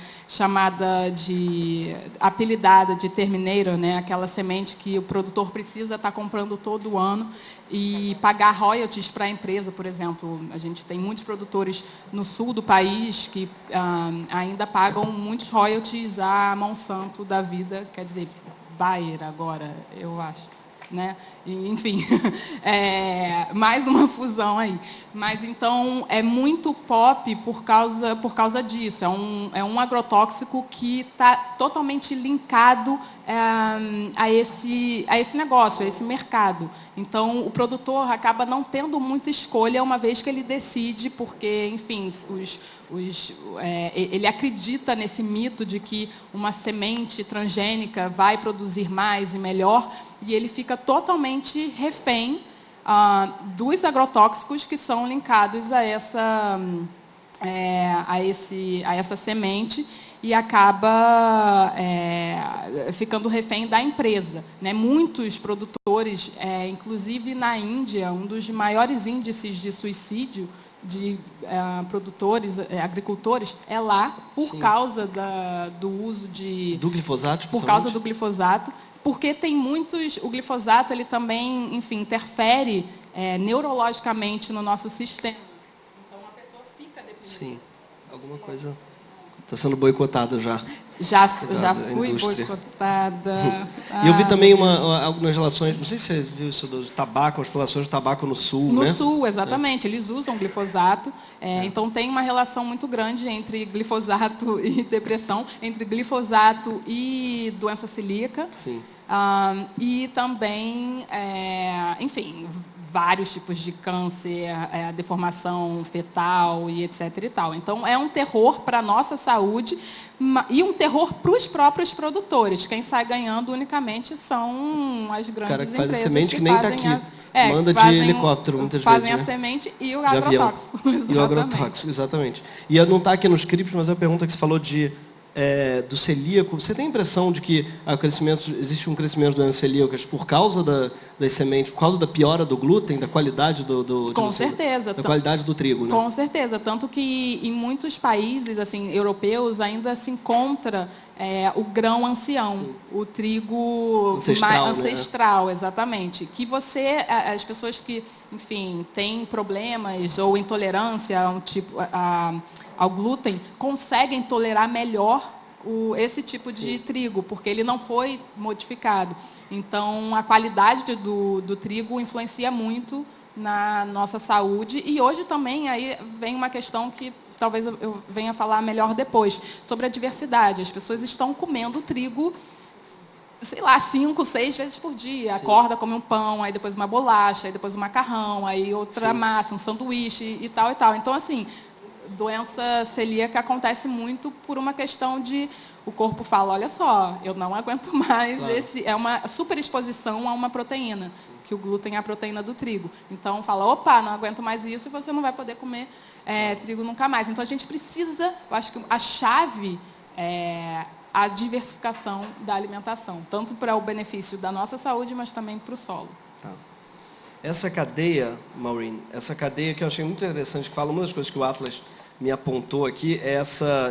apelidada de termineiro, né? Aquela semente que o produtor precisa estar comprando todo ano e pagar royalties para a empresa, por exemplo. A gente tem muitos produtores no sul do país que ainda pagam muitos royalties à Monsanto da vida, quer dizer, Bayer agora, eu acho. Né? E, enfim, mais uma fusão aí. Mas, então, é muito pop por causa disso. É um agrotóxico que está totalmente linkado a esse negócio, a esse mercado. Então, o produtor acaba não tendo muita escolha uma vez que ele decide, porque, enfim, ele acredita nesse mito de que uma semente transgênica vai produzir mais e melhor, e ele fica totalmente refém dos agrotóxicos que são linkados a essa semente e acaba ficando refém da empresa, né? Muitos produtores, inclusive na Índia, um dos maiores índices de suicídio de agricultores é lá por causa do uso do glifosato, por causa do glifosato, porque tem o glifosato ele também, enfim, interfere neurologicamente no nosso sistema. Então a pessoa fica deprimida. Sim, alguma coisa está sendo boicotada já. Já fui boicotada. E eu vi também algumas relações, não sei se você viu isso do tabaco, as plantações de tabaco no sul, No né? sul, exatamente. Eles usam glifosato. Então, tem uma relação muito grande entre glifosato e depressão, entre glifosato e doença celíaca. Sim. E também, enfim, vários tipos de câncer, deformação fetal e etc. e tal. Então, é um terror para a nossa saúde e um terror para os próprios produtores. Quem sai ganhando unicamente são as grandes empresas semente que nem está aqui. Manda de helicóptero, muitas vezes. Fazem a semente e o agrotóxico. E o agrotóxico, exatamente. E não está aqui no script, mas a pergunta que você falou do celíaco, você tem a impressão de que existe um crescimento das celíacas por causa das sementes, por causa da piora do glúten, da qualidade Com certeza. Da qualidade do trigo, né? Com certeza, tanto que em muitos países assim europeus ainda se encontra o grão ancião, sim, o trigo ancestral, né? Exatamente. Que as pessoas que, enfim, têm problemas ou intolerância ao glúten conseguem tolerar melhor esse tipo de trigo, porque ele não foi modificado. Então, a qualidade do trigo influencia muito na nossa saúde. E hoje também aí vem uma questão que talvez eu venha falar melhor depois, sobre a diversidade. As pessoas estão comendo trigo, sei lá, 5, 6 vezes por dia. Acorda, come um pão, aí depois uma bolacha, aí depois um macarrão, aí outra massa, um sanduíche e tal e tal. Então, assim, doença celíaca acontece muito por uma questão de o corpo fala, olha só, eu não aguento mais, é uma superexposição a uma proteína, que o glúten é a proteína do trigo. Então fala, opa, não aguento mais isso e você não vai poder comer trigo nunca mais. Então a gente precisa, eu acho que a chave é a diversificação da alimentação, tanto para o benefício da nossa saúde, mas também para o solo. Tá. Essa cadeia, Maureen, essa cadeia que eu achei muito interessante, que fala, uma das coisas que o Atlas me apontou aqui, é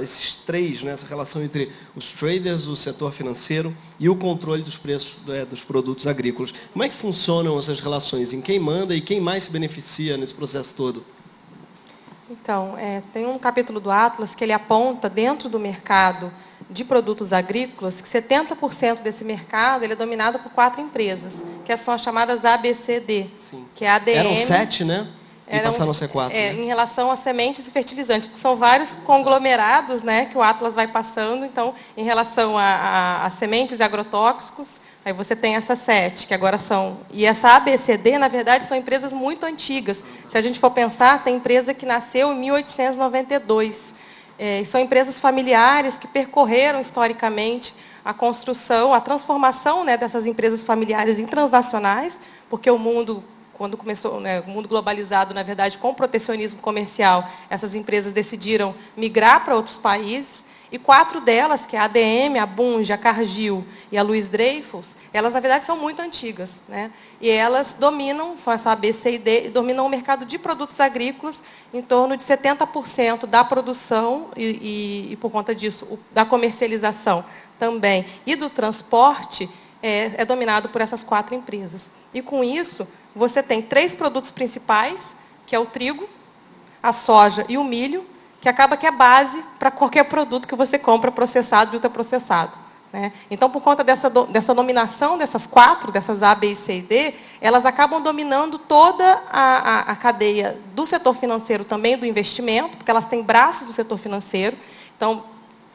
esses três, né, essa relação entre os traders, o setor financeiro e o controle dos preços dos produtos agrícolas. Como é que funcionam essas relações? Em quem manda e quem mais se beneficia nesse processo todo? Então, tem um capítulo do Atlas que ele aponta, dentro do mercado de produtos agrícolas, que 70% desse mercado ele é dominado por 4 empresas, que são as chamadas ABCD, que é a ADM... Eram 7, né? E passaram a ser 4. Né? Em relação a sementes e fertilizantes, porque são vários conglomerados, né, que o Atlas vai passando. Então, em relação a sementes e agrotóxicos, aí você tem essas 7, que agora são... E essa ABCD, na verdade, são empresas muito antigas. Se a gente for pensar, tem empresa que nasceu em 1892. São empresas familiares que percorreram, historicamente, a construção, a transformação, né, dessas empresas familiares em transnacionais, porque o mundo... Quando começou, né, o mundo globalizado, na verdade, com o protecionismo comercial, essas empresas decidiram migrar para outros países. E 4 delas, que é a ADM, a Bunge, a Cargill e a Louis Dreyfus, elas, na verdade, são muito antigas, né? E elas dominam, são essa A, B, C e D, dominam o mercado de produtos agrícolas em torno de 70% da produção e, por conta disso, da comercialização também. E do transporte é dominado por essas 4 empresas. E, com isso, você tem 3 produtos principais, que é o trigo, a soja e o milho, que acaba que é base para qualquer produto que você compra processado e ultraprocessado, né? Então, por conta dessa dominação dessas 4, dessas A, B, C e D, elas acabam dominando toda a cadeia do setor financeiro também, do investimento, porque elas têm braços do setor financeiro. Então,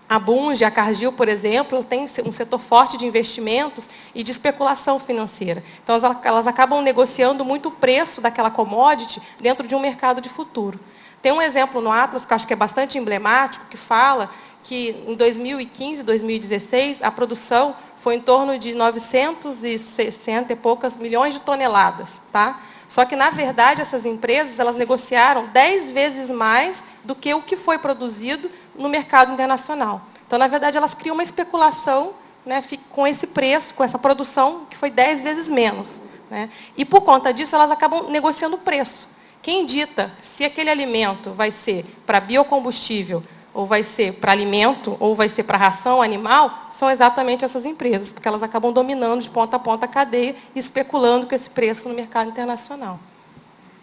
a Bunge, a Cargill, por exemplo, tem um setor forte de investimentos e de especulação financeira. Então, elas acabam negociando muito o preço daquela commodity dentro de um mercado de futuro. Tem um exemplo no Atlas, que eu acho que é bastante emblemático, que fala que, em 2015 e 2016, a produção foi em torno de 960 e poucas milhões de toneladas. Tá? Só que, na verdade, essas empresas elas negociaram 10 vezes mais do que o que foi produzido no mercado internacional. Então, na verdade, elas criam uma especulação, né, com esse preço, com essa produção, que foi 10 vezes menos, né? E, por conta disso, elas acabam negociando o preço. Quem dita se aquele alimento vai ser para biocombustível, ou vai ser para alimento, ou vai ser para ração animal, são exatamente essas empresas, porque elas acabam dominando de ponta a ponta a cadeia e especulando com esse preço no mercado internacional.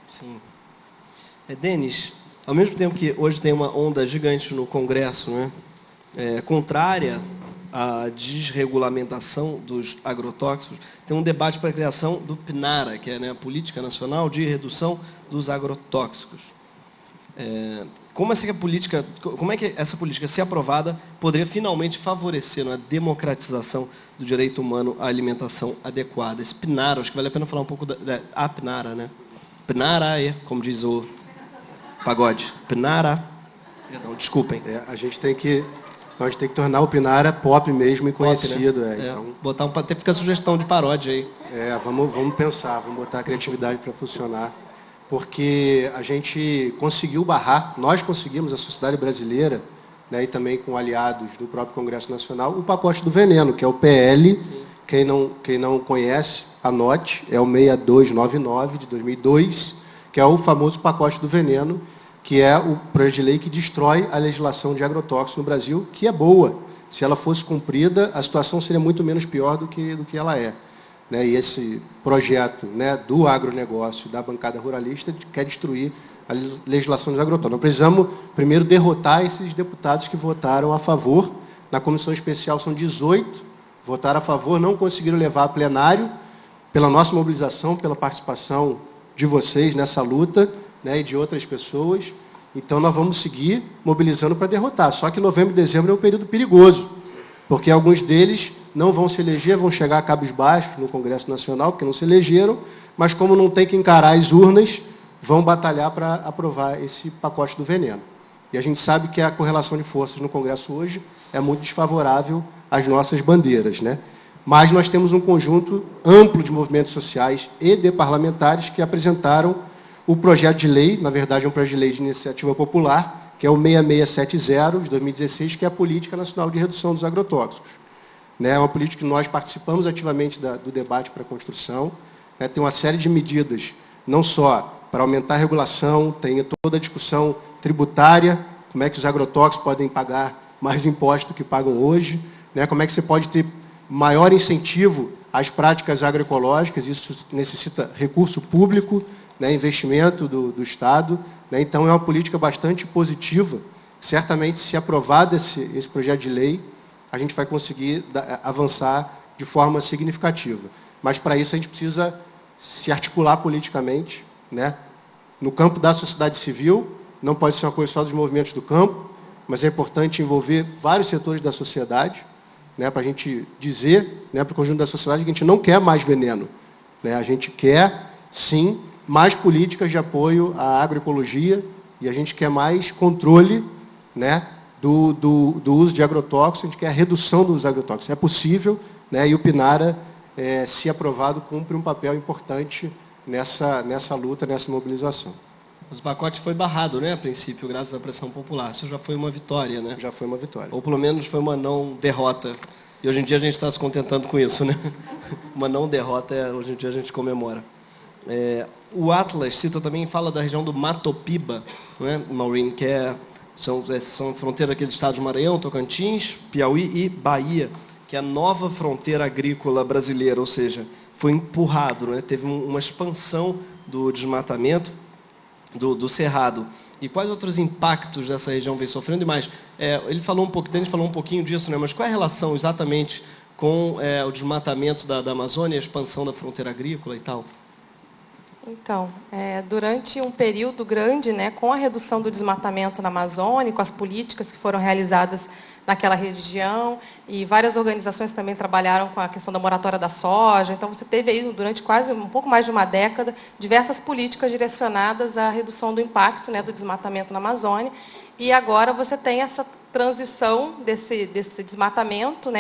Sim. Denis, ao mesmo tempo que hoje tem uma onda gigante no Congresso, né, contrária à desregulamentação dos agrotóxicos, tem um debate para a criação do PNARA, que é, né, a Política Nacional de Redução dos Agrotóxicos. Como é que essa política, se aprovada, poderia finalmente favorecer a democratização do direito humano à alimentação adequada? Esse PNARA, acho que vale a pena falar um pouco da PNARA, né? PNARA, como diz o Pagode. PNARA. Perdão, desculpem. A gente tem que tornar o PNARA pop mesmo e conhecido. Pop, né? Então, até fica a sugestão de paródia aí. Vamos pensar, vamos botar a criatividade para funcionar. Porque a gente conseguiu barrar, nós conseguimos, a sociedade brasileira, né, e também com aliados do próprio Congresso Nacional, o pacote do veneno, que é o PL. Quem não conhece, anote, é o 6299 de 2002, que é o famoso pacote do veneno, que é o projeto de lei que destrói a legislação de agrotóxicos no Brasil, que é boa. Se ela fosse cumprida, a situação seria muito menos pior do que ela é. Né? E esse projeto, né, do agronegócio, da bancada ruralista, quer destruir a legislação dos agrotóxicos. Nós precisamos, primeiro, derrotar esses deputados que votaram a favor, Na comissão especial são 18, votaram a favor, não conseguiram levar a plenário, pela nossa mobilização, pela participação de vocês nessa luta, né, e de outras pessoas. Então, nós vamos seguir mobilizando para derrotar. Só que novembro e dezembro é um período perigoso, porque alguns deles não vão se eleger, vão chegar a cabos baixos no Congresso Nacional, porque não se elegeram, mas como não tem que encarar as urnas, vão batalhar para aprovar esse pacote do veneno. E a gente sabe que a correlação de forças no Congresso hoje é muito desfavorável às nossas bandeiras, né? Mas nós temos um conjunto amplo de movimentos sociais e de parlamentares que apresentaram o projeto de lei, na verdade é um projeto de lei de iniciativa popular, que é o 6670, de 2016, que é a Política Nacional de Redução dos Agrotóxicos. É uma política que nós participamos ativamente do debate para a construção. Tem uma série de medidas, não só para aumentar a regulação, tem toda a discussão tributária, como é que os agrotóxicos podem pagar mais impostos do que pagam hoje, como é que você pode ter maior incentivo às práticas agroecológicas, isso necessita recurso público, investimento do Estado. Então, é uma política bastante positiva. Certamente, se aprovado esse projeto de lei, a gente vai conseguir avançar de forma significativa. Mas, para isso, a gente precisa se articular politicamente, no campo da sociedade civil, não pode ser uma coisa só dos movimentos do campo, mas é importante envolver vários setores da sociedade, para a gente dizer, para o conjunto da sociedade, que a gente não quer mais veneno. A gente quer, sim, mais políticas de apoio à agroecologia e a gente quer mais controle, do uso de agrotóxicos, a gente quer a redução dos agrotóxicos. É possível, e o Pinara, se aprovado, cumpre um papel importante nessa luta, nessa mobilização. Os pacotes foi barrado, a princípio, graças à pressão popular. Isso já foi uma vitória, Já foi uma vitória. Ou, pelo menos, foi uma não derrota. E, hoje em dia, a gente está se contentando com isso, Uma não derrota, hoje em dia, a gente comemora. O Atlas cita também, fala da região do Matopiba, Maureen, que são fronteira aqui dos estados de Maranhão, Tocantins, Piauí e Bahia, que é a nova fronteira agrícola brasileira, ou seja, foi empurrado, teve uma expansão do desmatamento, do Cerrado. E quais outros impactos dessa região vem sofrendo? E mais, ele falou um pouquinho disso, mas qual é a relação exatamente com o desmatamento da Amazônia, a expansão da fronteira agrícola e tal? Então, durante um período grande, com a redução do desmatamento na Amazônia, com as políticas que foram realizadas naquela região, e várias organizações também trabalharam com a questão da moratória da soja. Então, você teve aí, durante quase um pouco mais de uma década, diversas políticas direcionadas à redução do impacto do desmatamento na Amazônia. E agora você tem essa transição desse desmatamento.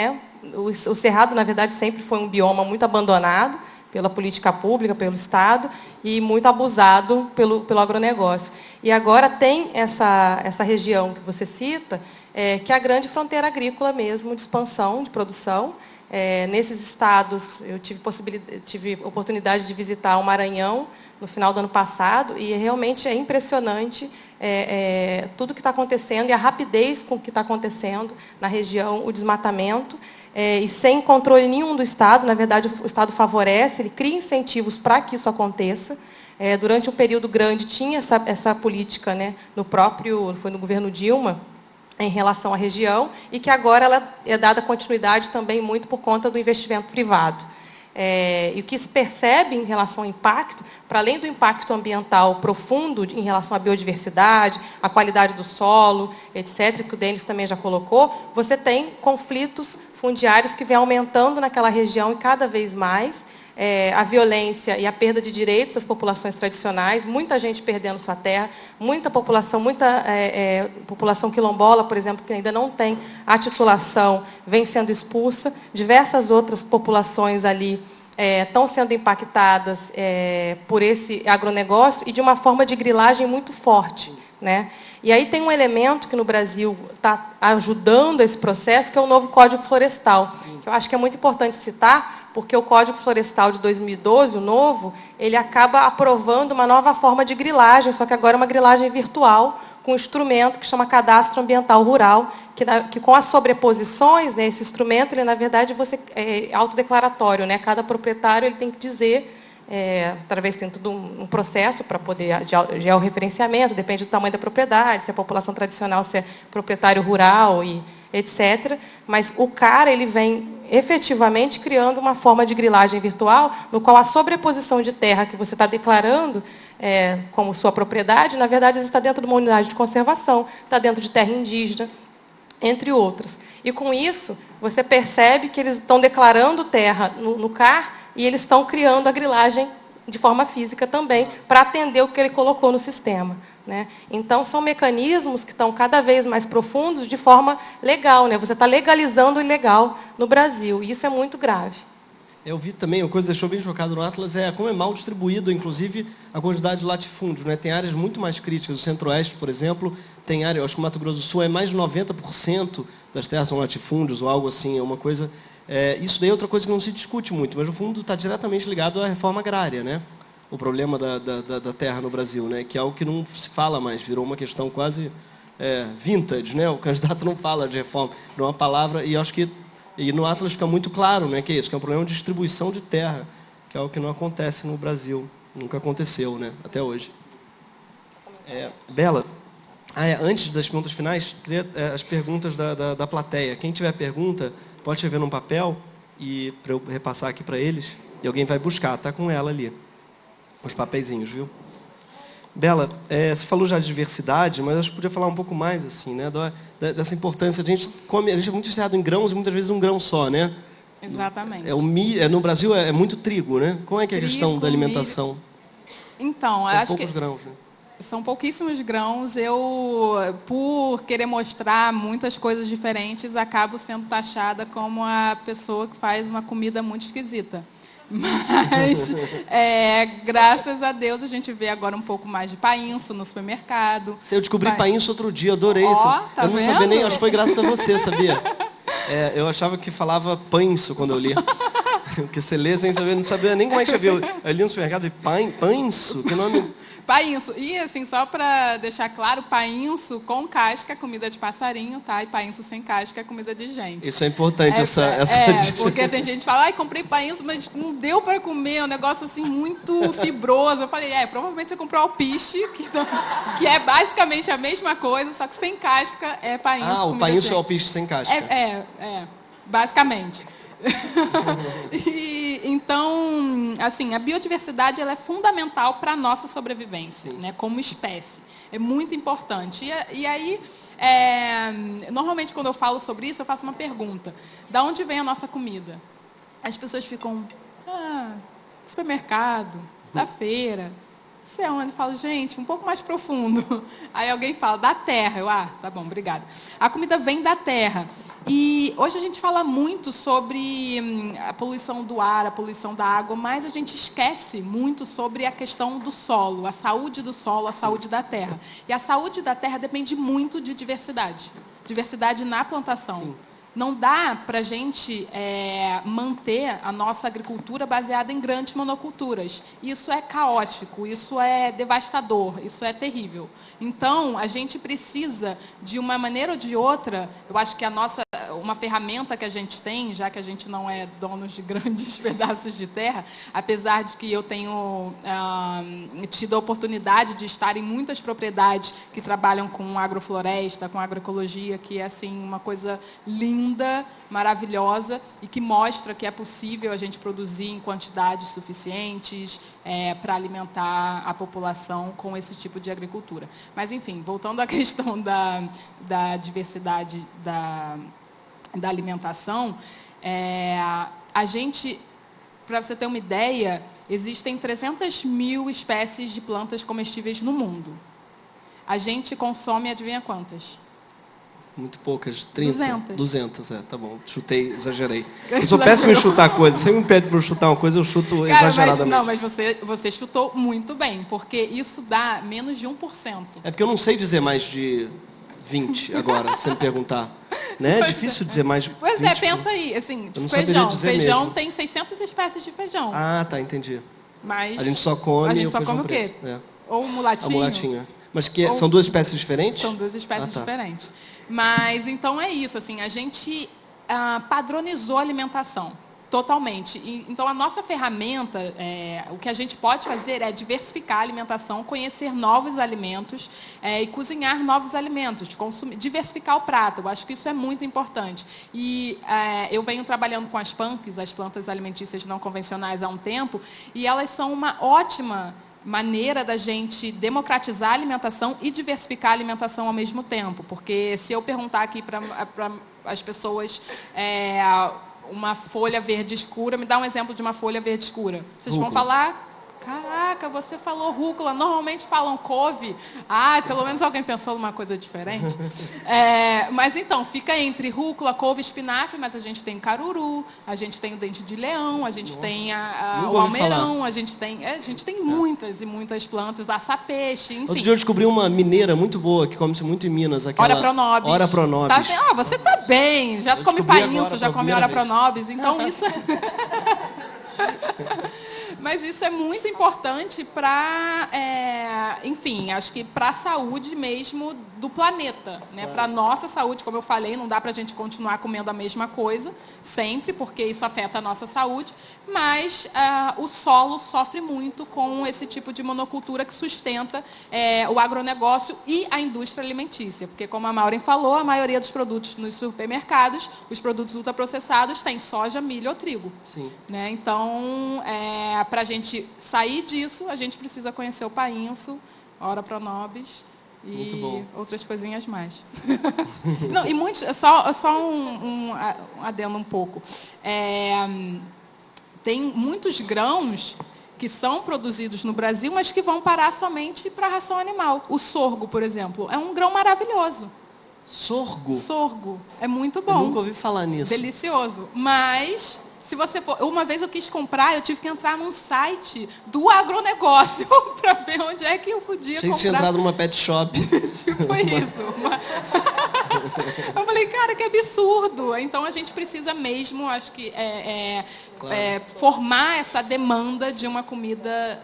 O Cerrado, na verdade, sempre foi um bioma muito abandonado pela política pública, pelo Estado, e muito abusado pelo agronegócio. E agora tem essa região que você cita, que é a grande fronteira agrícola mesmo, de expansão, de produção. Nesses estados, eu tive oportunidade de visitar o Maranhão no final do ano passado, e realmente é impressionante tudo que está acontecendo e a rapidez com que está acontecendo na região, o desmatamento, e sem controle nenhum do Estado. Na verdade, o Estado favorece, ele cria incentivos para que isso aconteça. Durante um período grande tinha essa política, foi no governo Dilma, em relação à região, e que agora ela é dada continuidade também muito por conta do investimento privado. E o que se percebe em relação ao impacto, para além do impacto ambiental profundo em relação à biodiversidade, à qualidade do solo, etc., que o Denis também já colocou, você tem conflitos fundiários que vêm aumentando naquela região e cada vez mais, a violência e a perda de direitos das populações tradicionais, muita gente perdendo sua terra, muita população quilombola, por exemplo, que ainda não tem a titulação, vem sendo expulsa, diversas outras populações ali estão sendo impactadas por esse agronegócio e de uma forma de grilagem muito forte. E aí tem um elemento que no Brasil está ajudando esse processo, que é o novo Código Florestal, que eu acho que é muito importante citar, porque o Código Florestal de 2012, o novo, ele acaba aprovando uma nova forma de grilagem, só que agora é uma grilagem virtual, com um instrumento que chama Cadastro Ambiental Rural, que com as sobreposições, esse instrumento, ele, na verdade, é autodeclaratório. Cada proprietário ele tem que dizer, através de todo um processo para poder georreferenciamento, depende do tamanho da propriedade, se é população tradicional, se é proprietário rural, e etc. Mas o CAR, ele vem efetivamente criando uma forma de grilagem virtual, no qual a sobreposição de terra que você está declarando como sua propriedade, na verdade, está dentro de uma unidade de conservação, está dentro de terra indígena, entre outras. E, com isso, você percebe que eles estão declarando terra no CAR e eles estão criando a grilagem de forma física também, para atender o que ele colocou no sistema. Né? Então, são mecanismos que estão cada vez mais profundos de forma legal. Né? Você está legalizando o ilegal no Brasil, e isso é muito grave. Eu vi também, uma coisa que deixou bem chocado no Atlas é como é mal distribuído, inclusive, a quantidade de latifúndios. Né? Tem áreas muito mais críticas. O Centro-Oeste, por exemplo, tem área, eu acho que o Mato Grosso do Sul é mais de 90% das terras são latifúndios, ou algo assim, é uma coisa... isso daí é outra coisa que não se discute muito, mas, no fundo, está diretamente ligado à reforma agrária, né? O problema da terra no Brasil, né? Que é algo que não se fala mais, virou uma questão quase vintage, né? O candidato não fala de reforma, não é uma palavra, e acho que no Atlas fica muito claro, né, que é isso, que é um problema de distribuição de terra, que é algo que não acontece no Brasil, nunca aconteceu, né? Até hoje. Bela, antes das perguntas finais, queria as perguntas da plateia. Quem tiver pergunta, pode escrever num papel e para eu repassar aqui para eles, e alguém vai buscar, tá com ela ali. Os papeizinhos, viu? Bela, você falou já de diversidade, mas acho que podia falar um pouco mais, assim, né, dessa importância. A gente é muito viciado em grãos e muitas vezes um grão só, né? Exatamente. No Brasil é muito trigo, né? Como é que é a questão da alimentação? Milho. Então, São acho poucos que grãos, né? são pouquíssimos grãos. Eu, por querer mostrar muitas coisas diferentes, acabo sendo taxada como a pessoa que faz uma comida muito esquisita. Mas, graças a Deus, a gente vê agora um pouco mais de painço no supermercado. Eu descobri painço outro dia, adorei isso. Tá eu não vendo? sabia nem, acho que foi graças a você, sabia? Eu achava que falava panço quando eu li. Porque você lê sem saber, não sabia nem como é que escreveu. Eu li no supermercado e panço? Que nome... Painço. E, assim, só para deixar claro, painço com casca é comida de passarinho, tá? E painço sem casca é comida de gente. Isso é importante, essa porque tem gente que fala, comprei painço, mas não deu para comer, é um negócio, assim, muito fibroso. Eu falei, provavelmente você comprou alpiche, que é basicamente a mesma coisa, só que sem casca é painço. O painço é alpiche sem casca. Basicamente. Então, assim, a biodiversidade ela é fundamental para a nossa sobrevivência, né, como espécie. É muito importante. E aí, normalmente, quando eu falo sobre isso, eu faço uma pergunta. Da onde vem a nossa comida? As pessoas ficam, supermercado, da feira, não sei onde. Eu falo, gente, um pouco mais profundo. Aí alguém fala, da terra. Eu, tá bom, obrigada. A comida vem da terra. E hoje a gente fala muito sobre a poluição do ar, a poluição da água, mas a gente esquece muito sobre a questão do solo, a saúde do solo, a saúde da terra. E a saúde da terra depende muito de diversidade. Diversidade na plantação. Sim. Não dá para a gente manter a nossa agricultura baseada em grandes monoculturas. Isso é caótico, isso é devastador, isso é terrível. Então, a gente precisa, de uma maneira ou de outra, eu acho que uma ferramenta que a gente tem, já que a gente não é donos de grandes pedaços de terra, apesar de que eu tenho tido a oportunidade de estar em muitas propriedades que trabalham com agrofloresta, com agroecologia, que é assim, uma coisa linda, maravilhosa, e que mostra que é possível a gente produzir em quantidades suficientes para alimentar a população com esse tipo de agricultura. Mas, enfim, voltando à questão da diversidade da alimentação, a gente, para você ter uma ideia, existem 300 mil espécies de plantas comestíveis no mundo. A gente consome, adivinha quantas? Muito poucas, 30. 200. Tá bom. Chutei, exagerei. Eu sou péssimo em chutar coisas. Sempre me pede para eu chutar uma coisa, eu chuto exageradamente. Mas você chutou muito bem, porque isso dá menos de 1%. É porque eu não sei dizer mais de 20 agora, se me perguntar. Né? É difícil dizer mais de 20. Pois pensa aí. Assim, feijão tem 600 espécies de feijão. Tá, entendi. Mas a gente só come o quê? Ou mulatinho. A mulatinha. Mas são duas espécies diferentes? São duas espécies diferentes. Mas, então, é isso. Assim, a gente padronizou a alimentação. Totalmente. Então, a nossa ferramenta, o que a gente pode fazer é diversificar a alimentação, conhecer novos alimentos e cozinhar novos alimentos, diversificar o prato. Eu acho que isso é muito importante. E eu venho trabalhando com as PANCs, as plantas alimentícias não convencionais, há um tempo, e elas são uma ótima maneira da gente democratizar a alimentação e diversificar a alimentação ao mesmo tempo. Porque se eu perguntar aqui para as pessoas... uma folha verde escura, me dá um exemplo de uma folha verde escura. Vocês vão falar, caraca, você falou rúcula, normalmente falam couve. Pelo menos alguém pensou numa coisa diferente. Mas então, fica entre rúcula, couve, espinafre, mas a gente tem caruru, a gente tem o dente de leão, a gente tem o almeirão, a gente tem muitas e muitas plantas, açapeixe, enfim. Outro dia eu descobri uma mineira muito boa, que come-se muito em Minas. Ora pronobis. Ora pronobis. Tá, você tá bem, já come painço, já come ora pronobis, então isso é... Mas isso é muito importante para, enfim, acho que para a saúde mesmo do planeta, né? Para a nossa saúde, como eu falei, não dá para a gente continuar comendo a mesma coisa sempre, porque isso afeta a nossa saúde, mas o solo sofre muito com esse tipo de monocultura que sustenta o agronegócio e a indústria alimentícia, porque como a Maureen falou, a maioria dos produtos nos supermercados, os produtos ultraprocessados, tem soja, milho ou trigo. Sim. Né? Então, para a gente sair disso, a gente precisa conhecer o painço, ora pronobis e outras coisinhas mais. Não, e muitos, só um adendo um pouco. Tem muitos grãos que são produzidos no Brasil, mas que vão parar somente para a ração animal. O sorgo, por exemplo, é um grão maravilhoso. Sorgo? Sorgo. É muito bom. Eu nunca ouvi falar nisso. Delicioso. Mas... se você for... Uma vez eu quis comprar, eu tive que entrar num site do agronegócio para ver onde é que eu podia comprar. Tinha que ter entrado numa pet shop. Tipo isso. Eu falei, cara, que absurdo. Então, a gente precisa mesmo, acho que, formar essa demanda de uma comida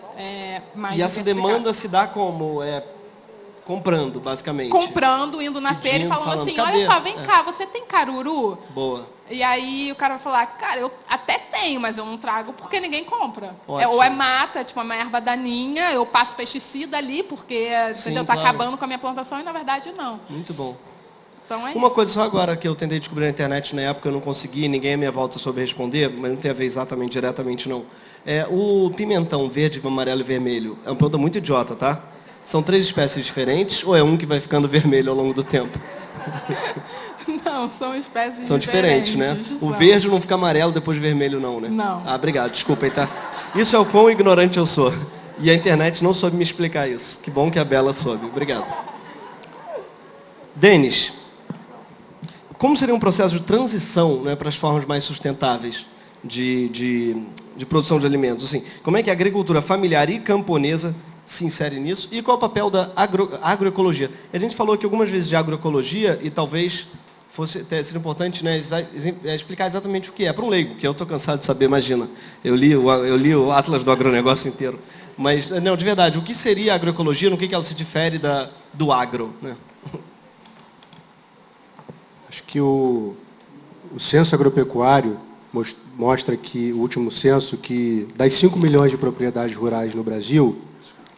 mais E essa demanda se dá como? Comprando, basicamente. Comprando, indo na feira e falando assim, cadê? olha só, vem cá, você tem caruru? Boa. E aí o cara vai falar, cara, eu até tenho, mas eu não trago porque ninguém compra. Ótimo. Ou é mata, tipo uma erva daninha, eu passo pesticida ali porque está acabando com a minha plantação e na verdade não. Muito bom. Então Uma coisa só agora que eu tentei descobrir na internet na época, eu não consegui, ninguém à minha volta soube responder, mas não tem a ver exatamente, diretamente não. O pimentão verde, amarelo e vermelho é um produto muito idiota, tá? São 3 espécies diferentes ou é um que vai ficando vermelho ao longo do tempo? Não, são espécies são diferentes, né? O verde não fica amarelo depois vermelho não, né? Não. Obrigado, desculpa aí, tá? Isso é o quão ignorante eu sou. E a internet não soube me explicar isso. Que bom que a Bela soube. Obrigado. Denis, como seria um processo de transição, né, para as formas mais sustentáveis de produção de alimentos? Assim, como é que a agricultura familiar e camponesa se insere nisso? E qual é o papel da agroecologia? A gente falou aqui algumas vezes de agroecologia e talvez seria importante, né, explicar exatamente o que é. Para um leigo, que eu estou cansado de saber, imagina. Eu li o Atlas do Agronegócio inteiro. Mas, não, de verdade, o que seria a agroecologia, no que ela se difere do agro? Né? Acho que o censo agropecuário mostra que, o último censo, que das 5 milhões de propriedades rurais no Brasil,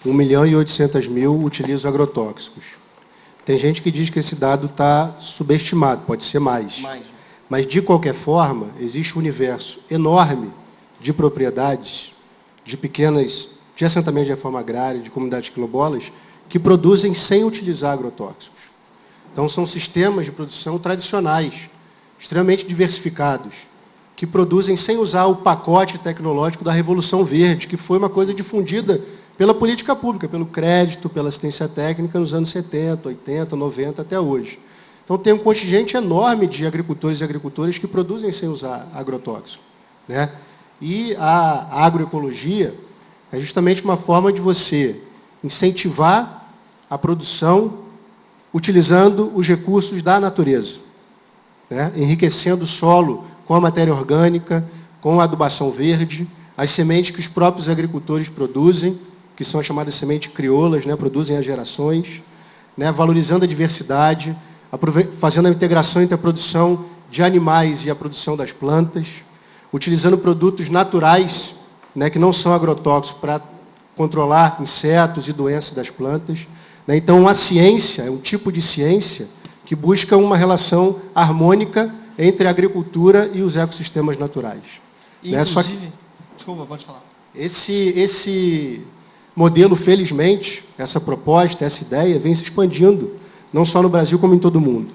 1.800.000 utilizam agrotóxicos. Tem gente que diz que esse dado está subestimado, pode ser mais. Mas, de qualquer forma, existe um universo enorme de propriedades, de assentamento de reforma agrária, de comunidades quilombolas, que produzem sem utilizar agrotóxicos. Então, são sistemas de produção tradicionais, extremamente diversificados, que produzem sem usar o pacote tecnológico da Revolução Verde, que foi uma coisa difundida pela política pública, pelo crédito, pela assistência técnica nos anos 70, 80, 90, até hoje. Então, tem um contingente enorme de agricultores e agricultoras que produzem sem usar agrotóxico, né? E a agroecologia é justamente uma forma de você incentivar a produção utilizando os recursos da natureza, né? Enriquecendo o solo com a matéria orgânica, com a adubação verde, as sementes que os próprios agricultores produzem, que são as chamadas sementes crioulas, né? Produzem as gerações, né? Valorizando a diversidade, fazendo a integração entre a produção de animais e a produção das plantas, utilizando produtos naturais, né, que não são agrotóxicos, para controlar insetos e doenças das plantas. Né? Então, a ciência é um tipo de ciência que busca uma relação harmônica entre a agricultura e os ecossistemas naturais. E, né? inclusive... Desculpa, pode falar. Esse modelo, felizmente, essa proposta, essa ideia, vem se expandindo, não só no Brasil, como em todo o mundo.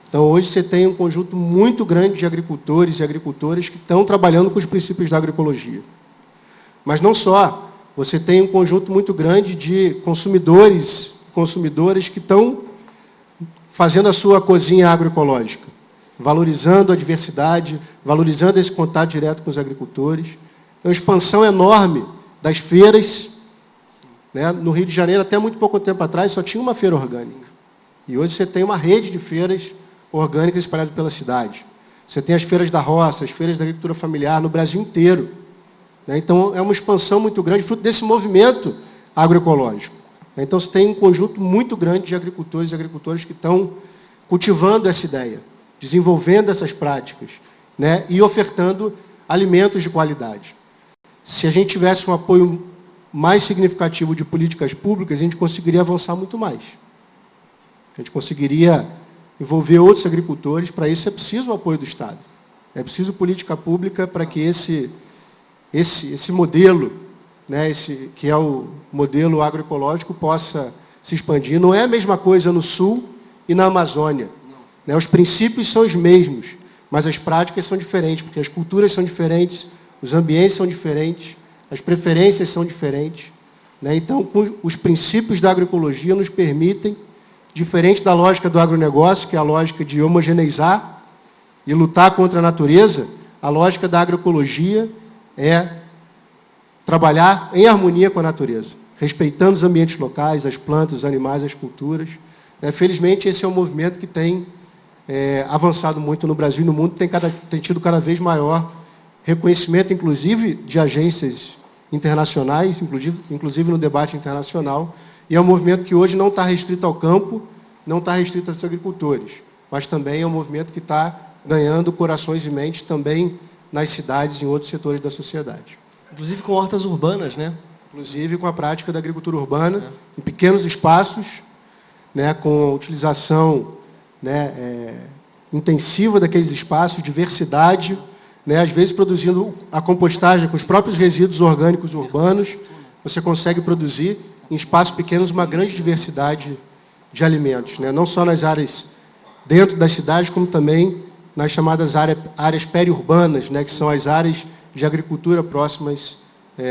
Então, hoje você tem um conjunto muito grande de agricultores e agricultoras que estão trabalhando com os princípios da agroecologia. Mas não só. Você tem um conjunto muito grande de consumidores, consumidoras que estão fazendo a sua cozinha agroecológica, valorizando a diversidade, valorizando esse contato direto com os agricultores. Então, a expansão enorme das feiras. Né? No Rio de Janeiro, até muito pouco tempo atrás, só tinha uma feira orgânica. E hoje você tem uma rede de feiras orgânicas espalhadas pela cidade. Você tem as feiras da roça, as feiras da agricultura familiar no Brasil inteiro. Né? Então, é uma expansão muito grande, fruto desse movimento agroecológico. Então, você tem um conjunto muito grande de agricultores e agricultoras que estão cultivando essa ideia, desenvolvendo essas práticas, né? E ofertando alimentos de qualidade. Se a gente tivesse um apoio mais significativo de políticas públicas, a gente conseguiria avançar muito mais. A gente conseguiria envolver outros agricultores. Para isso é preciso o apoio do Estado. É preciso política pública para que esse modelo, né, que é o modelo agroecológico, possa se expandir. Não é a mesma coisa no Sul e na Amazônia. Né? Os princípios são os mesmos, mas as práticas são diferentes, porque as culturas são diferentes, os ambientes são diferentes, as preferências são diferentes. Né? Então, os princípios da agroecologia nos permitem, diferente da lógica do agronegócio, que é a lógica de homogeneizar e lutar contra a natureza, a lógica da agroecologia é trabalhar em harmonia com a natureza, respeitando os ambientes locais, as plantas, os animais, as culturas. Felizmente, esse é um movimento que tem avançado muito no Brasil e no mundo, tem tido cada vez maior reconhecimento, inclusive, de agências internacionais, inclusive no debate internacional, e é um movimento que hoje não está restrito ao campo, não está restrito aos agricultores, mas também é um movimento que está ganhando corações e mentes também nas cidades e em outros setores da sociedade. Inclusive com hortas urbanas, né? Inclusive com a prática da agricultura urbana, em pequenos espaços, né, com a utilização, né, intensiva daqueles espaços, diversidade, né, às vezes produzindo a compostagem com os próprios resíduos orgânicos urbanos, você consegue produzir em espaços pequenos uma grande diversidade de alimentos, né, não só nas áreas dentro das cidades, como também nas chamadas áreas periurbanas, né, que são as áreas de agricultura próximas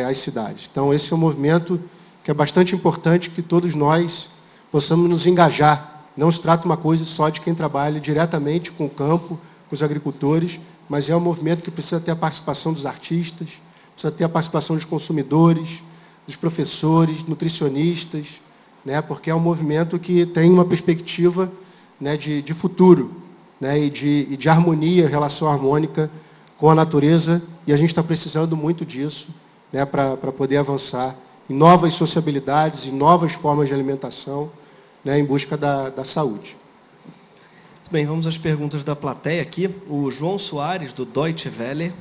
às cidades. Então, esse é um movimento que é bastante importante que todos nós possamos nos engajar. Não se trata uma coisa só de quem trabalha diretamente com o campo, com os agricultores, mas é um movimento que precisa ter a participação dos artistas, precisa ter a participação dos consumidores, dos professores, nutricionistas, né, porque é um movimento que tem uma perspectiva, né, de futuro, né, e de harmonia, relação harmônica com a natureza, e a gente está precisando muito disso, né, para poder avançar em novas sociabilidades, em novas formas de alimentação, né, em busca da saúde. Bem, vamos às perguntas da plateia aqui. O João Soares, do Deutsche Welle,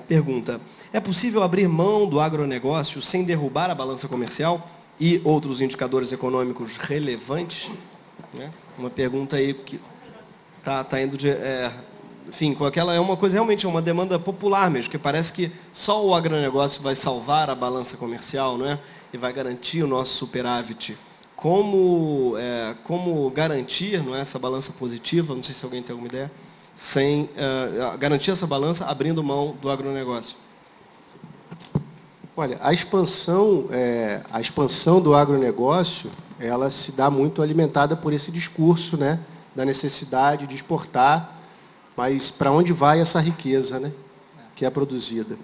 pergunta: é possível abrir mão do agronegócio sem derrubar a balança comercial e outros indicadores econômicos relevantes? Né? Uma pergunta aí que está indo de... enfim, com aquela, é uma coisa, realmente é uma demanda popular mesmo, que parece que só o agronegócio vai salvar a balança comercial, não é? E vai garantir o nosso superávit. Como garantir, não é, essa balança positiva, não sei se alguém tem alguma ideia, sem garantir essa balança abrindo mão do agronegócio? Olha, a expansão do agronegócio, ela se dá muito alimentada por esse discurso, né, da necessidade de exportar, mas para onde vai essa riqueza, né, que é produzida?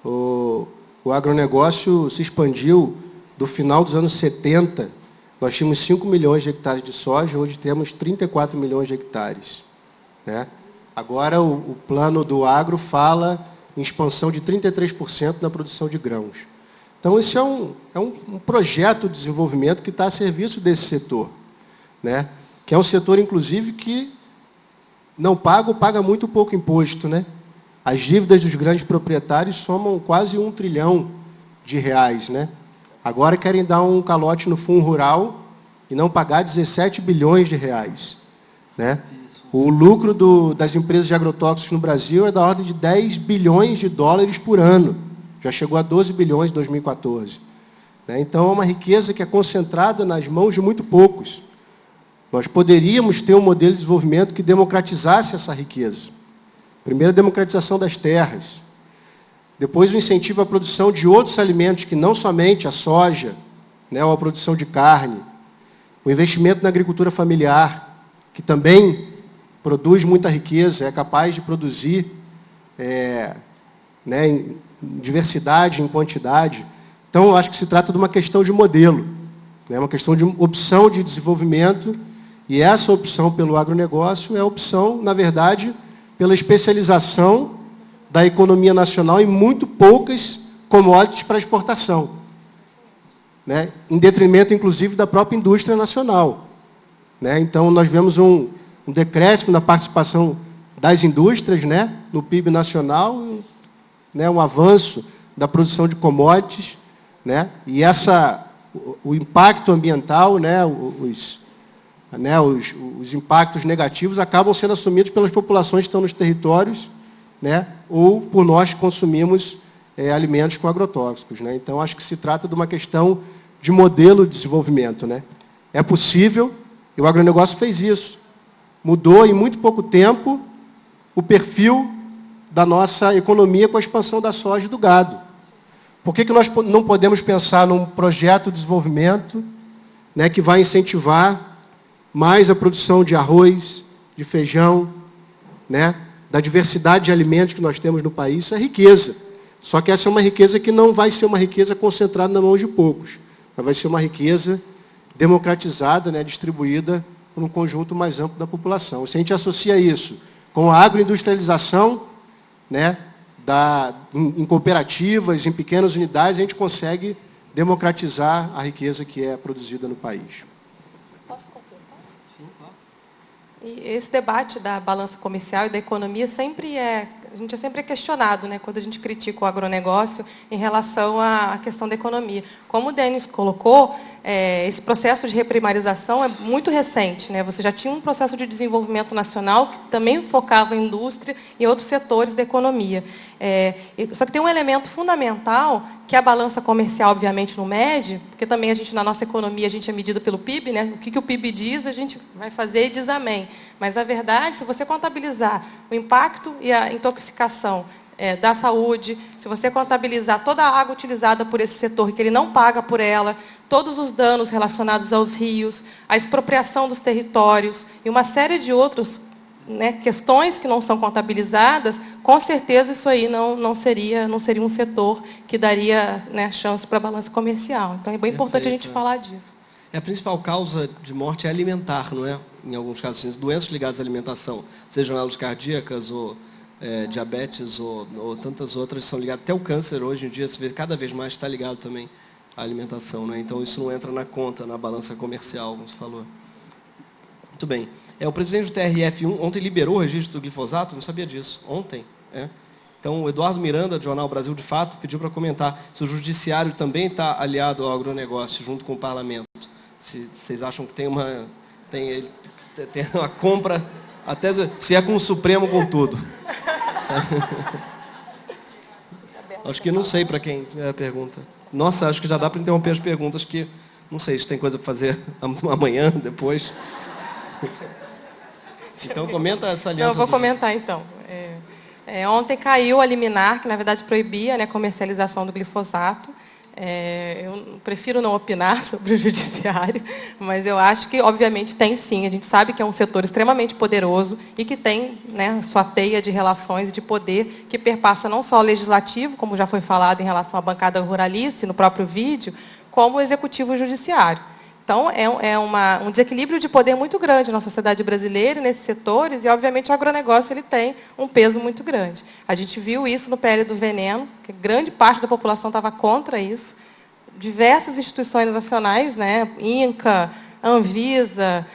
O agronegócio se expandiu do final dos anos 70, nós tínhamos 5 milhões de hectares de soja, hoje temos 34 milhões de hectares. Né? Agora, o plano do agro fala em expansão de 33% na produção de grãos. Então, esse é um projeto de desenvolvimento que está a serviço desse setor, né? Que é um setor, inclusive, que não paga ou paga muito pouco imposto. Né? As dívidas dos grandes proprietários somam quase R$ 1 trilhão, né? Agora querem dar um calote no fundo rural e não pagar 17 bilhões de reais, né? O lucro das empresas de agrotóxicos no Brasil é da ordem de 10 bilhões de dólares por ano. Já chegou a 12 bilhões em 2014. Né? Então, é uma riqueza que é concentrada nas mãos de muito poucos. Nós poderíamos ter um modelo de desenvolvimento que democratizasse essa riqueza. Primeiro, a democratização das terras. Depois, o incentivo à produção de outros alimentos, que não somente a soja, né, ou a produção de carne. O investimento na agricultura familiar, que também produz muita riqueza, é capaz de produzir né, em diversidade, em quantidade. Então, eu acho que se trata de uma questão de modelo, né, uma questão de opção de desenvolvimento, e essa opção pelo agronegócio é a opção, na verdade, pela especialização da economia nacional em muito poucas commodities para exportação, né, em detrimento, inclusive, da própria indústria nacional. Né? Então, nós vemos um decréscimo na participação das indústrias, né, no PIB nacional, né, um avanço da produção de commodities, né, e o impacto ambiental, né, os impactos negativos acabam sendo assumidos pelas populações que estão nos territórios, né, ou por nós que consumimos alimentos com agrotóxicos. Né? Então, acho que se trata de uma questão de modelo de desenvolvimento. Né? É possível, e o agronegócio fez isso. Mudou, em muito pouco tempo, o perfil da nossa economia com a expansão da soja e do gado. Por que nós não podemos pensar num projeto de desenvolvimento, né, que vai incentivar mais a produção de arroz, de feijão, né, da diversidade de alimentos que nós temos no país? Isso é riqueza. Só que essa é uma riqueza que não vai ser uma riqueza concentrada na mão de poucos. Ela vai ser uma riqueza democratizada, né, distribuída por um conjunto mais amplo da população. Se a gente associa isso com a agroindustrialização, né, em cooperativas, em pequenas unidades, a gente consegue democratizar a riqueza que é produzida no país. Posso completar? Sim, claro. E esse debate da balança comercial e da economia a gente é sempre questionado, né, quando a gente critica o agronegócio em relação à questão da economia. Como o Denis colocou, esse processo de reprimarização é muito recente. Né? Você já tinha um processo de desenvolvimento nacional que também focava em indústria e outros setores da economia. Só que tem um elemento fundamental, que é a balança comercial, obviamente, não mede, porque também na nossa economia, a gente é medido pelo PIB, né? O que o PIB diz, a gente vai fazer e diz amém. Mas, a verdade, se você contabilizar o impacto e a intoxicação da saúde, se você contabilizar toda a água utilizada por esse setor, que ele não paga por ela, todos os danos relacionados aos rios, a expropriação dos territórios e uma série de outros, né, questões que não são contabilizadas, com certeza isso aí não seria um setor que daria, né, chance para a balança comercial. Então, é bem importante a gente falar disso. A principal causa de morte é alimentar, não é? Em alguns casos, doenças ligadas à alimentação, sejam elas cardíacas ou diabetes ou tantas outras, são ligadas. Até o câncer, hoje em dia, se vê cada vez mais está ligado também à alimentação. Não é? Então, isso não entra na conta, na balança comercial, como você falou. Muito bem. O presidente do TRF1 ontem liberou o registro do glifosato, não sabia disso, ontem. Então, o Eduardo Miranda, do Jornal Brasil de Fato, pediu para comentar se o judiciário também está aliado ao agronegócio, junto com o parlamento. Se vocês acham que tem uma compra, até se é com o Supremo, com tudo. Acho que não sei para quem é a pergunta. Nossa, acho que já dá para interromper as perguntas, que não sei se tem coisa para fazer amanhã, depois. Então, comenta essa aliança. Eu vou comentar, então. Ontem caiu a liminar, que, na verdade, proibia, né, a comercialização do glifosato. Eu prefiro não opinar sobre o judiciário, mas eu acho que, obviamente, tem sim. A gente sabe que é um setor extremamente poderoso e que tem, né, sua teia de relações e de poder que perpassa não só o legislativo, como já foi falado em relação à bancada ruralista e no próprio vídeo, como o executivo judiciário. Então, um desequilíbrio de poder muito grande na sociedade brasileira, nesses setores, e, obviamente, o agronegócio ele tem um peso muito grande. A gente viu isso no PL do veneno, que grande parte da população estava contra isso. Diversas instituições nacionais, né, INCA, Anvisa,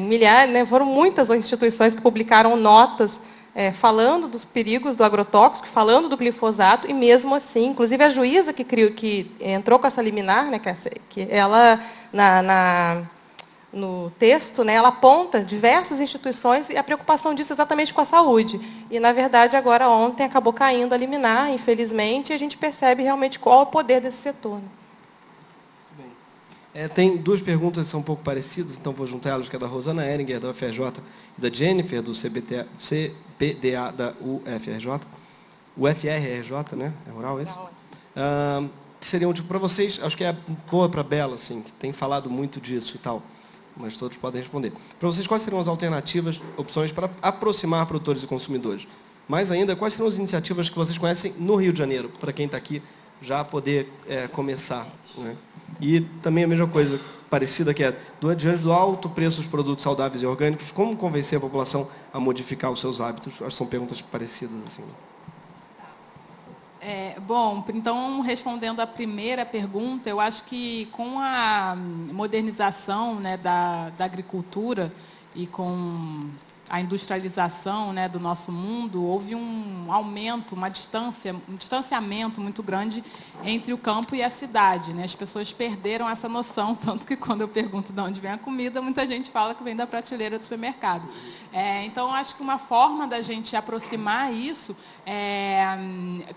milhares, né, foram muitas instituições que publicaram notas falando dos perigos do agrotóxico, falando do glifosato, e mesmo assim, inclusive a juíza que entrou com essa liminar, né, que ela, no texto, né, ela aponta diversas instituições e a preocupação disso exatamente com a saúde. E, na verdade, agora, ontem, acabou caindo a liminar, infelizmente, e a gente percebe realmente qual é o poder desse setor. Né? Tem duas perguntas que são um pouco parecidas, então vou juntar elas, que é da Rosana Ehringer, da UFRJ, e da Jennifer, do CPDA da UFRJ. UFRJ, né? É rural isso? Que seriam, tipo, para vocês, acho que é boa para a Bela, assim, que tem falado muito disso e tal, mas todos podem responder. Para vocês, quais seriam as alternativas, opções para aproximar produtores e consumidores? Mais ainda, quais seriam as iniciativas que vocês conhecem no Rio de Janeiro, para quem está aqui já poder começar? Né? E também a mesma coisa, parecida, que é, diante do alto preço dos produtos saudáveis e orgânicos, como convencer a população a modificar os seus hábitos? Acho que são perguntas parecidas, assim. Bom, então, respondendo à primeira pergunta, eu acho que com a modernização, né, da agricultura e com a industrialização, né, do nosso mundo, houve um aumento, um distanciamento muito grande entre o campo e a cidade. Né? As pessoas perderam essa noção, tanto que quando eu pergunto de onde vem a comida, muita gente fala que vem da prateleira do supermercado. Então, acho que uma forma da gente aproximar isso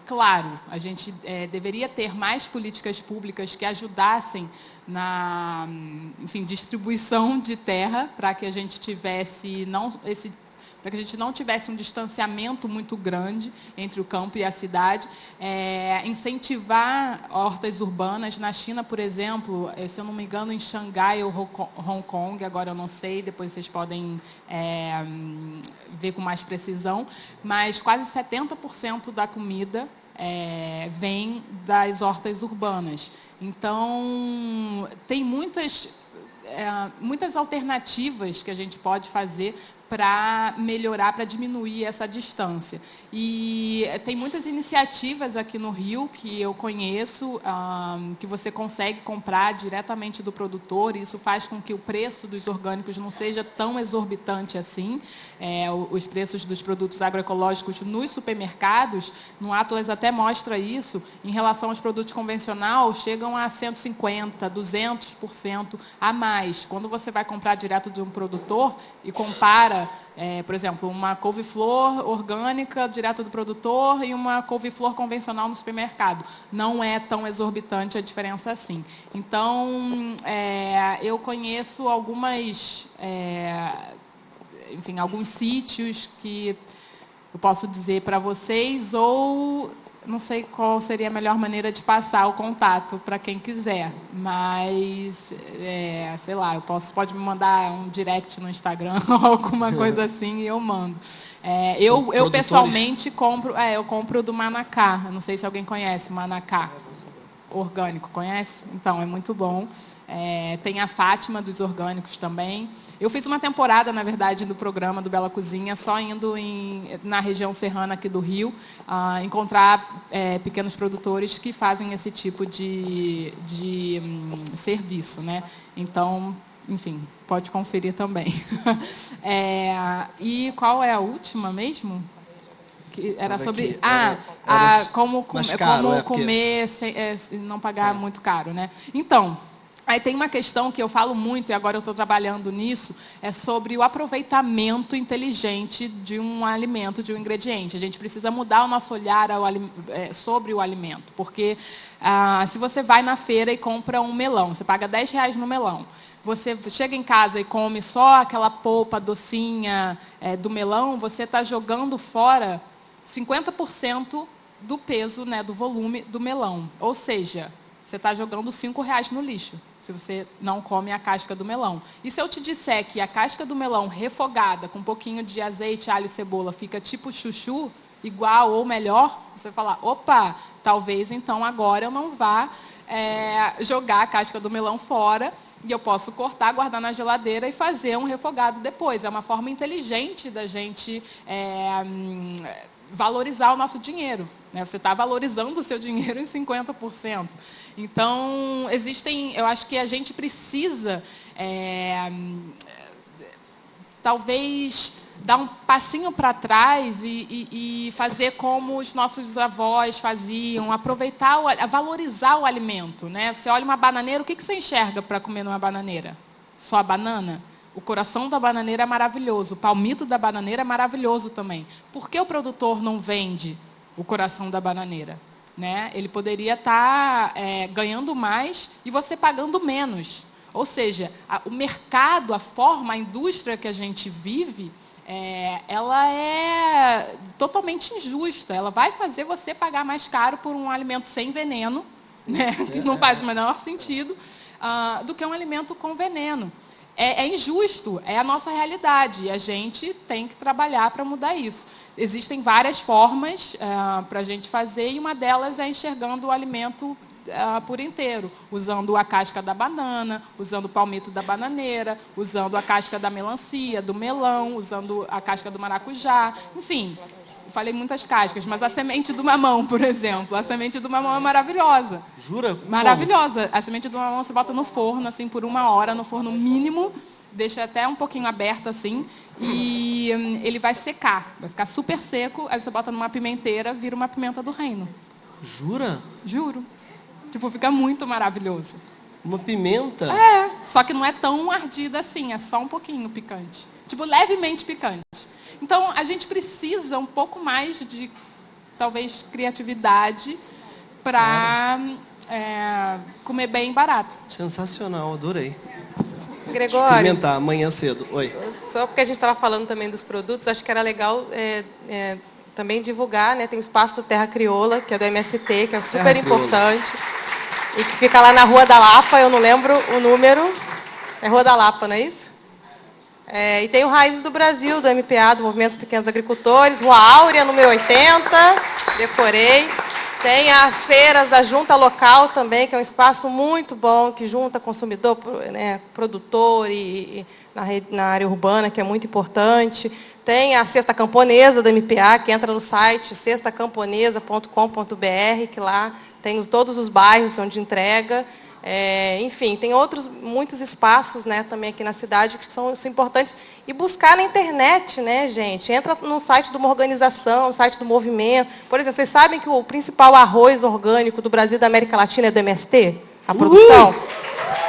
claro, a gente deveria ter mais políticas públicas que ajudassem na, enfim, distribuição de terra, para que a gente tivesse para que a gente não tivesse um distanciamento muito grande entre o campo e a cidade, incentivar hortas urbanas. Na China, por exemplo, se eu não me engano, em Xangai ou Hong Kong, agora eu não sei, depois vocês podem ver com mais precisão, mas quase 70% da comida vem das hortas urbanas. Então, tem muitas alternativas que a gente pode fazer para melhorar, para diminuir essa distância. E tem muitas iniciativas aqui no Rio que eu conheço, que você consegue comprar diretamente do produtor, e isso faz com que o preço dos orgânicos não seja tão exorbitante assim. Os preços dos produtos agroecológicos nos supermercados, no Atlas até mostra isso, em relação aos produtos convencionais, chegam a 150%, 200% a mais. Quando você vai comprar direto de um produtor e compara, por exemplo, uma couve-flor orgânica direto do produtor e uma couve-flor convencional no supermercado, não é tão exorbitante a diferença assim. Então, eu conheço alguns sítios que eu posso dizer para vocês, ou não sei qual seria a melhor maneira de passar o contato para quem quiser, mas, sei lá, pode me mandar um direct no Instagram ou alguma coisa assim e eu mando. Eu pessoalmente compro do Manacá. Eu não sei se alguém conhece o Manacá orgânico, conhece? Então, é muito bom. Tem a Fátima dos orgânicos também. Eu fiz uma temporada, na verdade, do programa do Bela Cozinha, só indo na região serrana aqui do Rio, encontrar pequenos produtores que fazem esse tipo de serviço. Né? Então, enfim, pode conferir também. E qual é a última mesmo? Que era sobre como comer sem não pagar muito caro. Né? Então, aí tem uma questão que eu falo muito, e agora eu estou trabalhando nisso, é sobre o aproveitamento inteligente de um alimento, de um ingrediente. A gente precisa mudar o nosso olhar sobre o alimento, porque se você vai na feira e compra um melão, você paga R$10 no melão, você chega em casa e come só aquela polpa docinha do melão, você está jogando fora 50% do peso, né, do volume do melão. Ou seja, você está jogando R$5 no lixo, se você não come a casca do melão. E se eu te disser que a casca do melão refogada, com um pouquinho de azeite, alho e cebola, fica tipo chuchu, igual ou melhor, você vai falar, opa, talvez então agora eu não vá jogar a casca do melão fora, e eu posso cortar, guardar na geladeira e fazer um refogado depois. É uma forma inteligente da gente valorizar o nosso dinheiro. Né? Você está valorizando o seu dinheiro em 50%. Então, eu acho que a gente precisa talvez dar um passinho para trás e fazer como os nossos avós faziam, aproveitar, valorizar o alimento, né? Você olha uma bananeira, o que você enxerga para comer numa bananeira? Só a banana? O coração da bananeira é maravilhoso, o palmito da bananeira é maravilhoso também. Por que o produtor não vende o coração da bananeira? Né? Ele poderia estar ganhando mais e você pagando menos. Ou seja, o mercado, a forma, a indústria que a gente vive, ela é totalmente injusta. Ela vai fazer você pagar mais caro por um alimento sem veneno, né? Que não faz o menor sentido, do que um alimento com veneno. É injusto, é a nossa realidade, e a gente tem que trabalhar para mudar isso. Existem várias formas para a gente fazer, e uma delas é enxergando o alimento por inteiro, usando a casca da banana, usando o palmito da bananeira, usando a casca da melancia, do melão, usando a casca do maracujá, enfim. Falei muitas cascas, mas a semente do mamão, por exemplo. A semente do mamão é maravilhosa. Jura? Maravilhosa. Como? A semente do mamão você bota no forno, assim, por 1 hora, no forno mínimo, deixa até um pouquinho aberto, assim, e ele vai secar. Vai ficar super seco, aí você bota numa pimenteira, vira uma pimenta do reino. Jura? Juro. Tipo, fica muito maravilhoso. Uma pimenta? Só que não é tão ardida assim, é só um pouquinho picante. Tipo, levemente picante. Então, a gente precisa um pouco mais de, talvez, criatividade para comer bem barato. Sensacional, adorei. Gregório, Experimentar amanhã cedo. Oi. Só porque a gente estava falando também dos produtos, acho que era legal também divulgar, né? Tem o espaço do Terra Crioula, que é do MST, que é super importante, e que fica lá na Rua da Lapa, eu não lembro o número. É Rua da Lapa, não é isso? E tem o Raízes do Brasil, do MPA, do Movimento dos Pequenos Agricultores, Rua Áurea, número 80, decorei. Tem as feiras da Junta Local também, que é um espaço muito bom, que junta consumidor, né, produtor e na área urbana, que é muito importante. Tem a Cesta Camponesa do MPA, que entra no site cestacamponesa.com.br, que lá tem todos os bairros onde entrega. Enfim, tem muitos espaços, né, também aqui na cidade que são importantes. E buscar na internet, né, gente? Entra no site de uma organização, no site do movimento. Por exemplo, vocês sabem que o principal arroz orgânico do Brasil e da América Latina é do MST? A produção?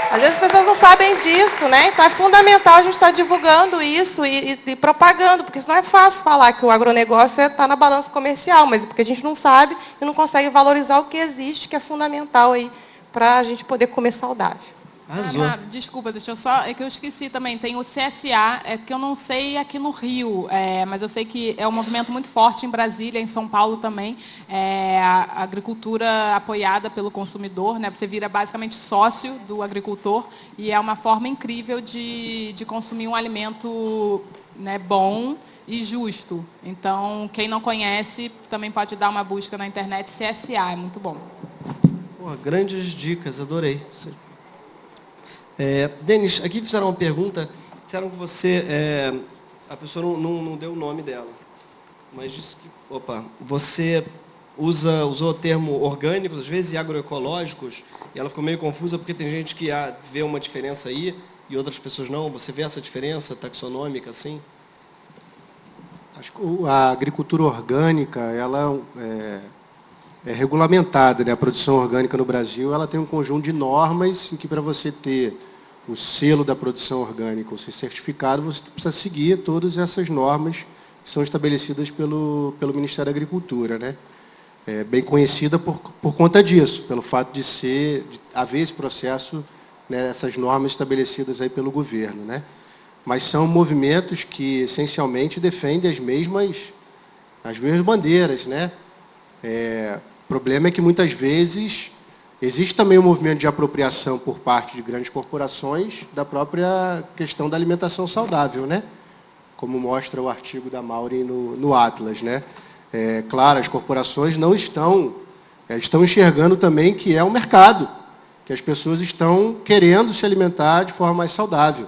Às vezes as pessoas não sabem disso, né? Então é fundamental a gente estar divulgando isso e propagando, porque senão é fácil falar que o agronegócio está na balança comercial, mas é porque a gente não sabe e não consegue valorizar o que existe, que é fundamental aí para a gente poder comer saudável. Amaro, desculpa, deixa eu só... É que eu esqueci também, tem o CSA, que eu não sei aqui no Rio, mas eu sei que é um movimento muito forte em Brasília, em São Paulo também, a agricultura apoiada pelo consumidor, né? Você vira basicamente sócio do agricultor, e é uma forma incrível de consumir um alimento, né, bom e justo. Então, quem não conhece, também pode dar uma busca na internet, CSA, é muito bom. Grandes dicas, adorei. Denis, aqui fizeram uma pergunta, disseram que você, a pessoa não deu o nome dela, mas disse que, você usou o termo orgânicos, às vezes, e agroecológicos, e ela ficou meio confusa porque tem gente que vê uma diferença aí e outras pessoas não. Você vê essa diferença taxonômica, assim? Acho que a agricultura orgânica, ela é regulamentada, né? A produção orgânica no Brasil, ela tem um conjunto de normas em que, para você ter o selo da produção orgânica, ou ser certificado, você precisa seguir todas essas normas que são estabelecidas pelo Ministério da Agricultura, né? É bem conhecida por conta disso, pelo fato de haver esse processo, né, essas normas estabelecidas aí pelo governo, né? Mas são movimentos que, essencialmente, defendem as mesmas bandeiras, né? O problema é que, muitas vezes, existe também um movimento de apropriação por parte de grandes corporações da própria questão da alimentação saudável, né? Como mostra o artigo da Maureen no Atlas, né? Claro, as corporações não estão enxergando também que é um mercado, que as pessoas estão querendo se alimentar de forma mais saudável,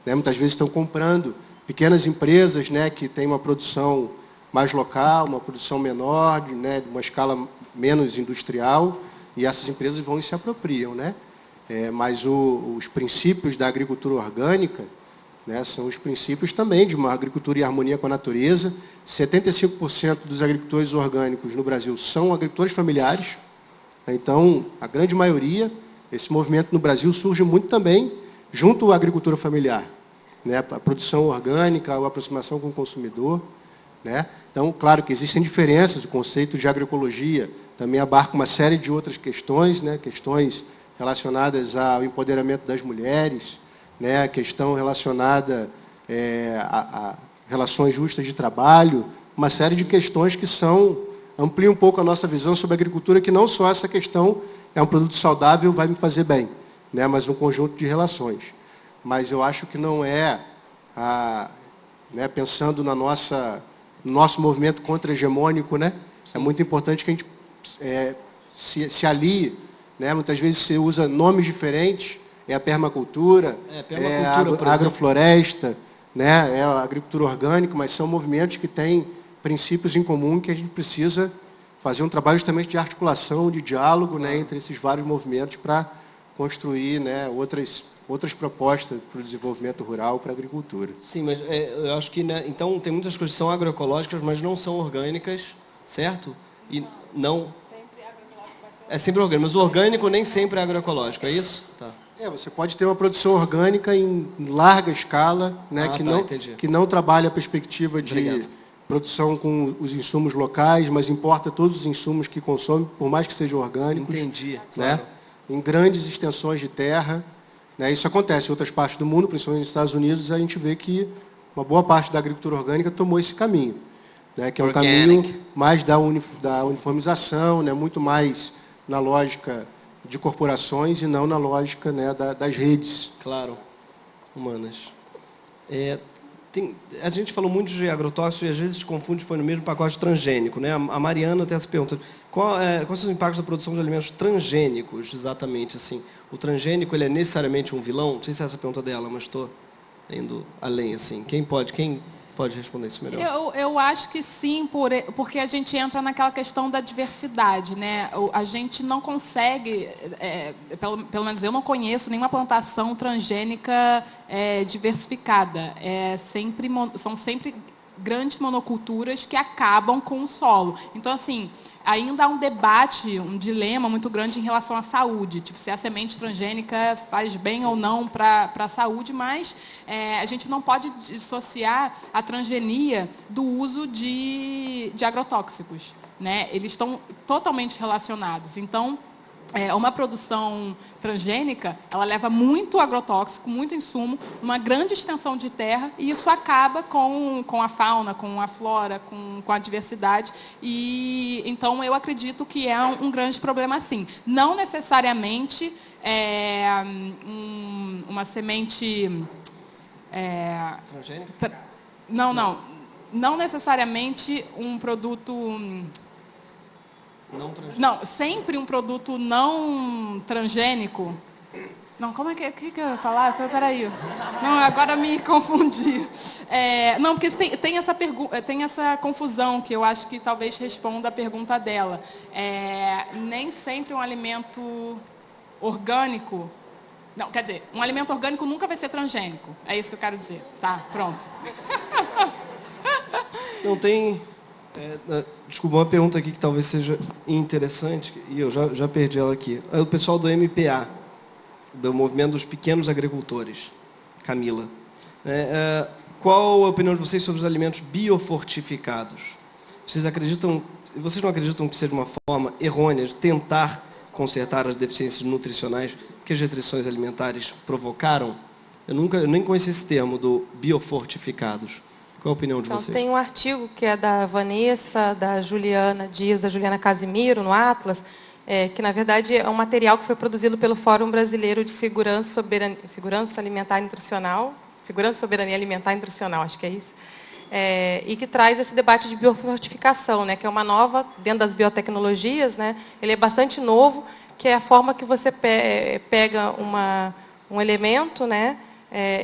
né? Muitas vezes estão comprando pequenas empresas, né, que têm uma produção mais local, uma produção menor, de uma escala menos industrial, e essas empresas vão e se apropriam, né? Mas os princípios da agricultura orgânica, né? São os princípios também de uma agricultura em harmonia com a natureza. 75% dos agricultores orgânicos no Brasil são agricultores familiares. Então, a grande maioria, esse movimento no Brasil surge muito também junto à agricultura familiar, né? A produção orgânica, a aproximação com o consumidor, né? Então, claro que existem diferenças, o conceito de agroecologia também abarca uma série de outras questões, né? Questões relacionadas ao empoderamento das mulheres, né? A questão relacionada a relações justas de trabalho, uma série de questões que ampliam um pouco a nossa visão sobre a agricultura, que não só essa questão é um produto saudável, vai me fazer bem, né? Mas um conjunto de relações. Mas eu acho que não né, pensando no nosso movimento contra-hegemônico, né? É muito importante que a gente se alie, né? Muitas vezes você usa nomes diferentes, é a permacultura, a agrofloresta, né? É a agricultura orgânica, mas são movimentos que têm princípios em comum que a gente precisa fazer um trabalho justamente de articulação, de diálogo, né, entre esses vários movimentos para construir, né, outras propostas para o desenvolvimento rural, para a agricultura. Sim, mas eu acho que, né, então tem muitas coisas que são agroecológicas, mas não são orgânicas, certo? E não... É sempre orgânico, mas o orgânico nem sempre é agroecológico, é isso? Tá. Você pode ter uma produção orgânica em larga escala, né, que não trabalha a perspectiva de... Obrigado. Produção com os insumos locais, mas importa todos os insumos que consome, por mais que sejam orgânicos. Entendi, né? Claro. Em grandes extensões de terra. Né? Isso acontece em outras partes do mundo, principalmente nos Estados Unidos, a gente vê que uma boa parte da agricultura orgânica tomou esse caminho, né? Que é um caminho mais da uniformização, né? Muito mais na lógica de corporações e não na lógica, né, das redes. Claro, humanas. A gente falou muito de agrotóxico e às vezes se confunde põe no mesmo pacote transgênico, né? A Mariana tem essa pergunta: quais são os impactos da produção de alimentos transgênicos, exatamente assim? O transgênico, ele é necessariamente um vilão? Não sei se é essa a pergunta dela, mas estou indo além, assim. Quem pode responder isso melhor? Eu acho que sim, porque a gente entra naquela questão da diversidade, né? A gente não consegue, pelo menos eu não conheço nenhuma plantação transgênica diversificada. São sempre grandes monoculturas que acabam com o solo. Então, assim, ainda há um debate, um dilema muito grande em relação à saúde, tipo, se a semente transgênica faz bem ou não para a saúde, mas a gente não pode dissociar a transgenia do uso de agrotóxicos, né? Eles estão totalmente relacionados. Então, uma produção transgênica, ela leva muito agrotóxico, muito insumo, uma grande extensão de terra, e isso acaba com a fauna, com a flora, com a diversidade. E então eu acredito que é um grande problema, sim. Não necessariamente uma semente transgênica? Não necessariamente um produto... Não, sempre um produto não transgênico. Não, como é que eu ia falar? Peraí. Não, agora me confundi. Não, porque tem essa confusão que eu acho que talvez responda a pergunta dela. Nem sempre um alimento orgânico... Não, quer dizer, um alimento orgânico nunca vai ser transgênico. É isso que eu quero dizer. Tá, pronto. Não tem... Desculpa, uma pergunta aqui que talvez seja interessante, e eu já perdi ela aqui. É o pessoal do MPA, do Movimento dos Pequenos Agricultores, Camila. Qual a opinião de vocês sobre os alimentos biofortificados? Vocês não acreditam que seja uma forma errônea de tentar consertar as deficiências nutricionais que as restrições alimentares provocaram? Eu nem conheci esse termo do biofortificados. Qual a opinião de vocês? Tem um artigo que é da Vanessa, da Juliana Dias, da Juliana Casimiro, no Atlas, que, na verdade, é um material que foi produzido pelo Fórum Brasileiro de Segurança Alimentar e Nutricional, Segurança e Soberania Alimentar e Nutricional, acho que é isso, e que traz esse debate de biofortificação, né, que é uma nova, dentro das biotecnologias, né, ele é bastante novo, que é a forma que você pega um elemento, né,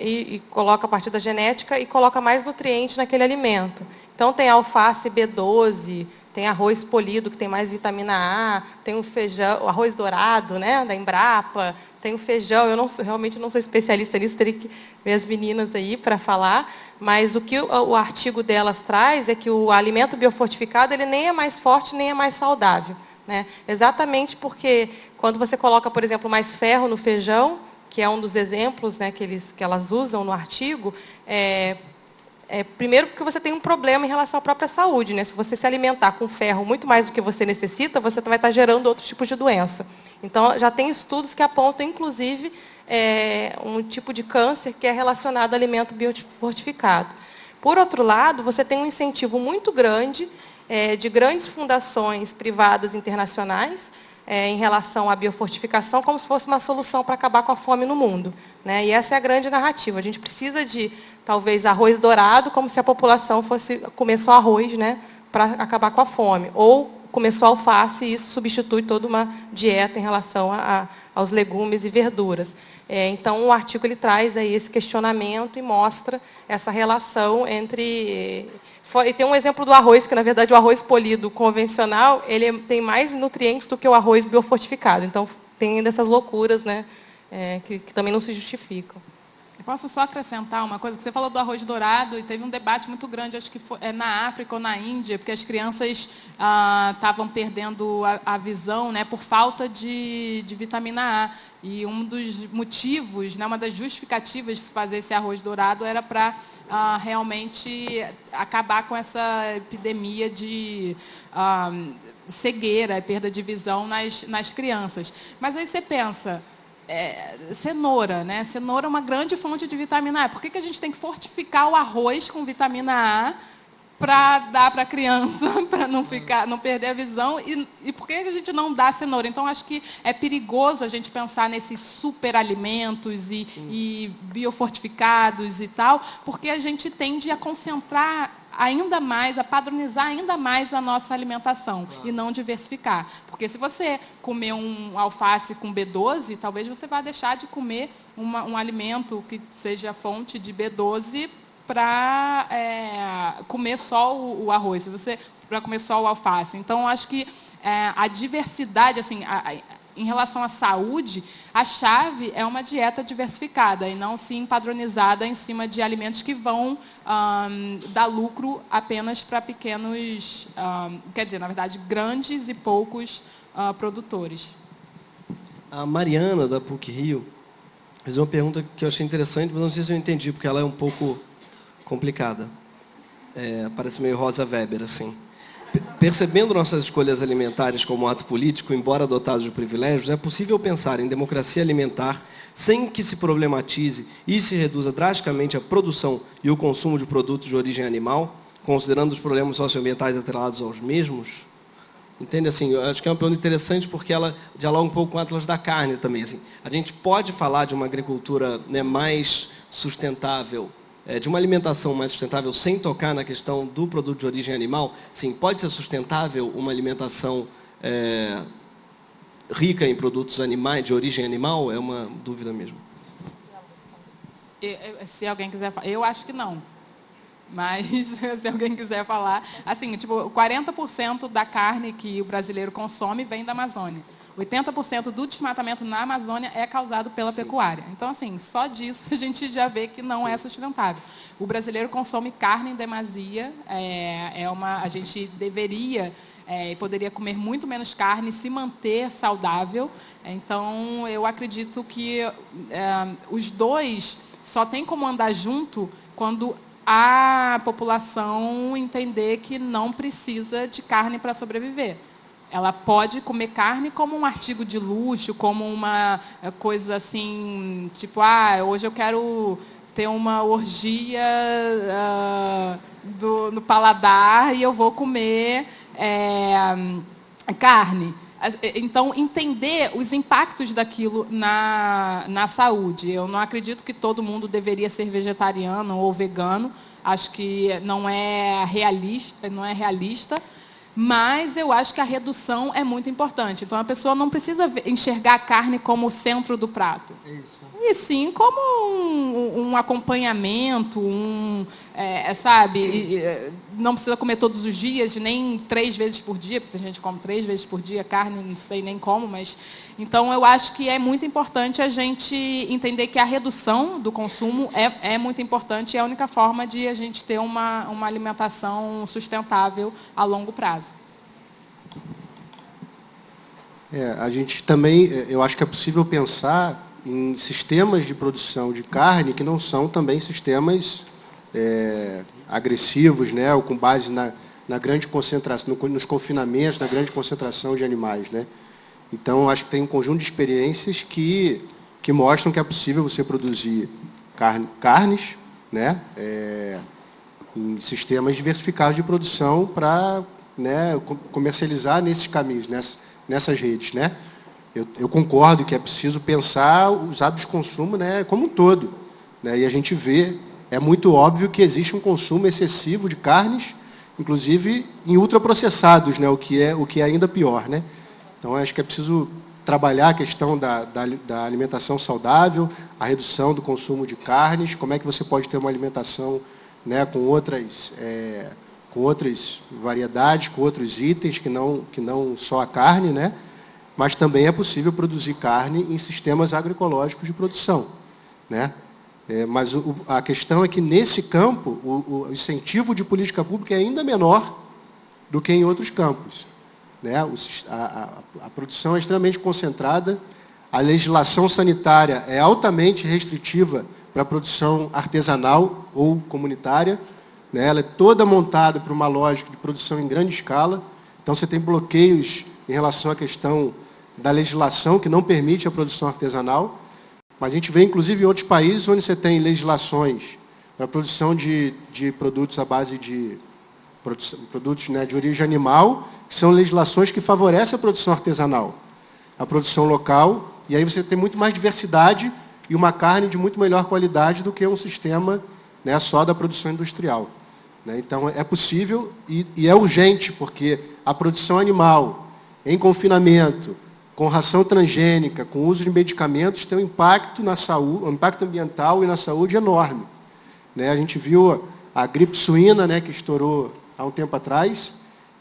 e coloca a partir da genética e coloca mais nutrientes naquele alimento. Então, tem alface B12, Tem arroz polido, que tem mais vitamina A, tem o feijão, o arroz dourado, né, da Embrapa, tem o feijão. Eu realmente não sou especialista nisso, teria que ver as meninas aí para falar, mas o que o artigo delas traz é que o alimento biofortificado ele nem é mais forte, nem é mais saudável, né? Exatamente porque quando você coloca, por exemplo, mais ferro no feijão, que é um dos exemplos, né, que elas usam no artigo, primeiro porque você tem um problema em relação à própria saúde, né? Se você se alimentar com ferro muito mais do que você necessita, você vai estar gerando outros tipos de doença. Então, já tem estudos que apontam, inclusive, um tipo de câncer que é relacionado ao alimento biofortificado. Por outro lado, você tem um incentivo muito grande de grandes fundações privadas internacionais em relação à biofortificação, como se fosse uma solução para acabar com a fome no mundo, né? E essa é a grande narrativa. A gente precisa de, talvez, arroz dourado, como se a população fosse comer só arroz, né, para acabar com a fome. Ou comer só alface, e isso substitui toda uma dieta em relação aos legumes e verduras. Então, o artigo ele traz aí esse questionamento e mostra essa relação entre... E tem um exemplo do arroz, que, na verdade, o arroz polido convencional ele tem mais nutrientes do que o arroz biofortificado. Então, tem ainda essas loucuras, né, que também não se justificam. Eu posso só acrescentar uma coisa, que você falou do arroz dourado, e teve um debate muito grande, acho que foi na África ou na Índia, porque as crianças estavam perdendo a visão, né, por falta de vitamina A. E um dos motivos, né, uma das justificativas de se fazer esse arroz dourado era para realmente acabar com essa epidemia de cegueira, perda de visão nas crianças. Mas aí você pensa... cenoura, né? Cenoura é uma grande fonte de vitamina A. Por que a gente tem que fortificar o arroz com vitamina A para dar para a criança, para não perder a visão? E por que a gente não dá cenoura? Então, acho que é perigoso a gente pensar nesses superalimentos e biofortificados e tal, porque a gente tende a concentrar ainda mais, a padronizar ainda mais a nossa alimentação e não diversificar. Porque se você comer um alface com B12, talvez você vá deixar de comer um alimento que seja fonte de B12 para comer só o arroz, para comer só o alface. Então, acho que a diversidade, assim, em relação à saúde, a chave é uma dieta diversificada e não sim padronizada em cima de alimentos que vão dar lucro apenas para pequenos, quer dizer, na verdade, grandes e poucos produtores. A Mariana, da PUC-Rio, fez uma pergunta que eu achei interessante, mas não sei se eu entendi, porque ela é um pouco complicada. Parece meio Rosa Weber, assim. Percebendo nossas escolhas alimentares como ato político, embora dotados de privilégios, é possível pensar em democracia alimentar sem que se problematize e se reduza drasticamente a produção e o consumo de produtos de origem animal, considerando os problemas socioambientais atrelados aos mesmos? Entende? Assim, eu acho que é uma pergunta interessante porque ela dialoga um pouco com o Atlas da Carne também. Assim. A gente pode falar de uma agricultura, né, mais sustentável, de uma alimentação mais sustentável sem tocar na questão do produto de origem animal? Sim, pode ser sustentável uma alimentação rica em produtos animais, de origem animal? É uma dúvida mesmo. Se alguém quiser falar, eu acho que não. Mas, se alguém quiser falar... Assim, tipo, 40% da carne que o brasileiro consome vem da Amazônia. 80% do desmatamento na Amazônia é causado pela pecuária. Então, assim, só disso a gente já vê que não é sustentável. O brasileiro consome carne em demasia. A gente deveria e poderia comer muito menos carne e se manter saudável. Então, eu acredito que os dois só têm como andar junto quando a população entender que não precisa de carne para sobreviver. Ela pode comer carne como um artigo de luxo, como uma coisa assim, tipo, hoje eu quero ter uma orgia no paladar e eu vou comer carne. Então, entender os impactos daquilo na saúde. Eu não acredito que todo mundo deveria ser vegetariano ou vegano. Acho que não é realista. Mas eu acho que a redução é muito importante. Então, a pessoa não precisa enxergar a carne como o centro do prato. Isso. E sim como um acompanhamento, sabe? não precisa comer todos os dias, nem 3 vezes por dia, porque tem gente que come 3 vezes por dia, carne, não sei nem como, mas... Então, eu acho que é muito importante a gente entender que a redução do consumo é muito importante e é a única forma de a gente ter uma alimentação sustentável a longo prazo. A gente também, eu acho que é possível pensar em sistemas de produção de carne que não são também sistemas agressivos, né, ou com base na grande concentração, nos confinamentos, na grande concentração de animais, né? Então, acho que tem um conjunto de experiências que mostram que é possível você produzir carnes, né, em sistemas diversificados de produção para, né, comercializar nesses caminhos, nessas redes, né? Eu concordo que é preciso pensar os hábitos de consumo, né, como um todo, né? E a gente vê, é muito óbvio que existe um consumo excessivo de carnes, inclusive em ultraprocessados, né, o que é ainda pior, né? Então, acho que é preciso trabalhar a questão da alimentação saudável, a redução do consumo de carnes, como é que você pode ter uma alimentação, né, com outras variedades, com outros itens que não só a carne, né? Mas também é possível produzir carne em sistemas agroecológicos de produção, né? Mas a questão é que, nesse campo, o incentivo de política pública é ainda menor do que em outros campos, né? A produção é extremamente concentrada, a legislação sanitária é altamente restritiva para a produção artesanal ou comunitária, né? Ela é toda montada para uma lógica de produção em grande escala, então você tem bloqueios em relação à questão da legislação que não permite a produção artesanal, mas a gente vê, inclusive, em outros países onde você tem legislações para a produção de produtos à base de produtos, né, de origem animal, que são legislações que favorecem a produção artesanal, a produção local, e aí você tem muito mais diversidade e uma carne de muito melhor qualidade do que um sistema, né, só da produção industrial, né? Então, é possível e é urgente, porque a produção animal em confinamento, com ração transgênica, com uso de medicamentos, tem um impacto na saúde, um impacto ambiental e na saúde enorme, né? A gente viu a gripe suína, né, que estourou há um tempo atrás,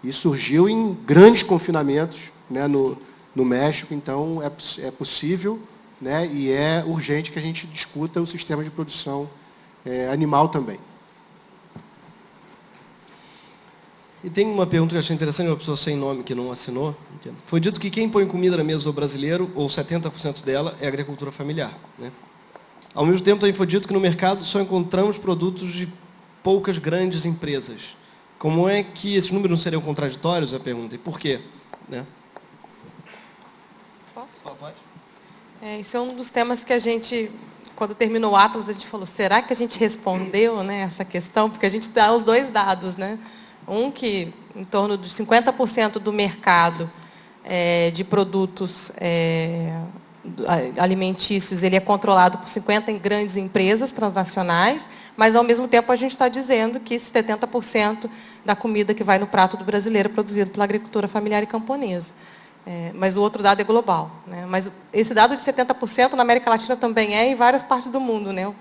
e surgiu em grandes confinamentos, né, no México. Então, é possível, né, e é urgente que a gente discuta o sistema de produção animal também. E tem uma pergunta que eu achei interessante, uma pessoa sem nome que não assinou. Foi dito que quem põe comida na mesa do brasileiro, ou 70% dela, é a agricultura familiar, né? Ao mesmo tempo, também foi dito que no mercado só encontramos produtos de poucas grandes empresas. Como é que esses números não seriam contraditórios? A pergunta. E por quê? Né? Posso? Pode. Isso é um dos temas que a gente, quando terminou o Atlas, a gente falou, será que a gente respondeu, né, essa questão? Porque a gente dá os dois dados, né? Um que em torno de 50% do mercado de produtos alimentícios, ele é controlado por 50 grandes empresas transnacionais, mas, ao mesmo tempo, a gente está dizendo que 70% da comida que vai no prato do brasileiro é produzido pela agricultura familiar e camponesa. Mas o outro dado é global, né? Mas esse dado de 70% na América Latina também é em várias partes do mundo, né? O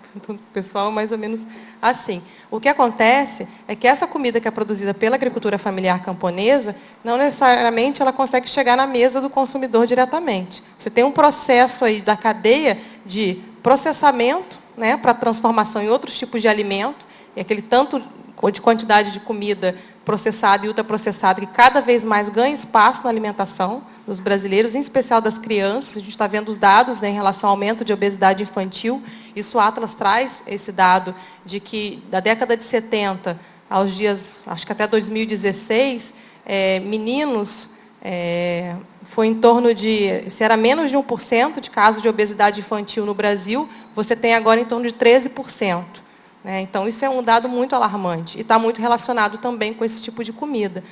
pessoal é mais ou menos assim. O que acontece é que essa comida que é produzida pela agricultura familiar camponesa, não necessariamente ela consegue chegar na mesa do consumidor diretamente. Você tem um processo aí da cadeia de processamento, né, para transformação em outros tipos de alimento, e aquele tanto de quantidade de comida processada e ultraprocessada que cada vez mais ganha espaço na alimentação dos brasileiros, em especial das crianças. A gente está vendo os dados, né, em relação ao aumento de obesidade infantil. Isso o Atlas traz esse dado de que, da década de 70 aos dias, acho que até 2016, meninos, foi em torno de, se era menos de 1% de casos de obesidade infantil no Brasil, você tem agora em torno de 13%. Então, isso é um dado muito alarmante e está muito relacionado também com esse tipo de comida.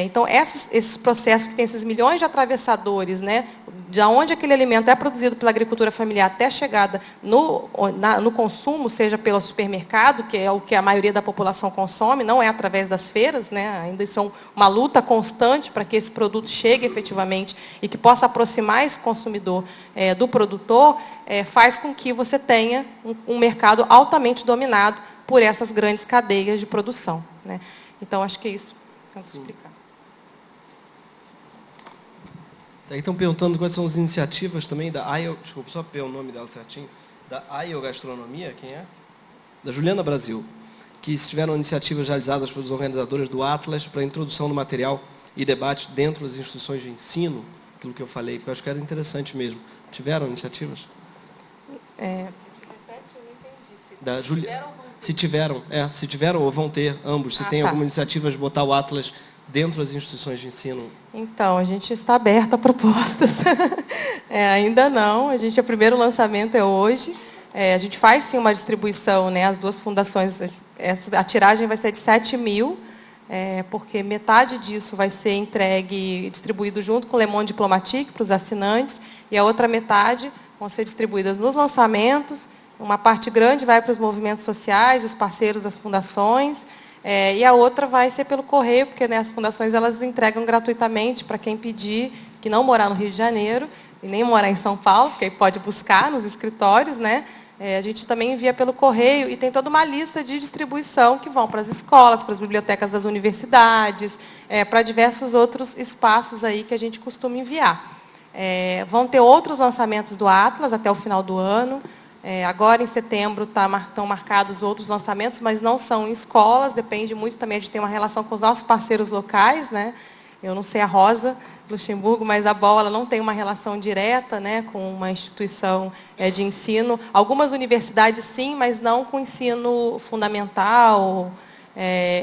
Então, esses processos que tem esses milhões de atravessadores, né, de onde aquele alimento é produzido pela agricultura familiar até a chegada no consumo, seja pelo supermercado, que é o que a maioria da população consome, não é através das feiras, né, ainda isso é uma luta constante para que esse produto chegue efetivamente e que possa aproximar esse consumidor do produtor, faz com que você tenha um mercado altamente dominado por essas grandes cadeias de produção, né? Então, acho que é isso que eu tento explicar. Aí estão perguntando quais são as iniciativas também da AIO, desculpa, só ver o nome dela certinho, da AIO Gastronomia, quem é? Da Juliana Brasil, que tiveram iniciativas realizadas pelos organizadores do Atlas para a introdução do material e debate dentro das instituições de ensino, aquilo que eu falei, que eu acho que era interessante mesmo. Tiveram iniciativas? Se tiveram ou vão ter, ambos. Se tem alguma iniciativa de botar o Atlas dentro das instituições de ensino? Então, a gente está aberto a propostas. Ainda não. O primeiro lançamento é hoje. A gente faz, sim, uma distribuição, né? As duas fundações, a tiragem vai ser de 7 mil, porque metade disso vai ser entregue e distribuído junto com o Le Monde Diplomatique para os assinantes, e a outra metade vão ser distribuídas nos lançamentos. Uma parte grande vai para os movimentos sociais, os parceiros das fundações, e a outra vai ser pelo correio, porque, né, as fundações elas entregam gratuitamente para quem pedir, que não morar no Rio de Janeiro e nem morar em São Paulo, porque aí pode buscar nos escritórios, né? A gente também envia pelo correio e tem toda uma lista de distribuição que vão para as escolas, para as bibliotecas das universidades, para diversos outros espaços aí que a gente costuma enviar. Vão ter outros lançamentos do Atlas até o final do ano. Agora, em setembro, estão marcados outros lançamentos, mas não são em escolas, depende muito também de ter uma relação com os nossos parceiros locais, né? Eu não sei a Rosa Luxemburgo, mas a BOL ela não tem uma relação direta, né, com uma instituição de ensino. Algumas universidades, sim, mas não com ensino fundamental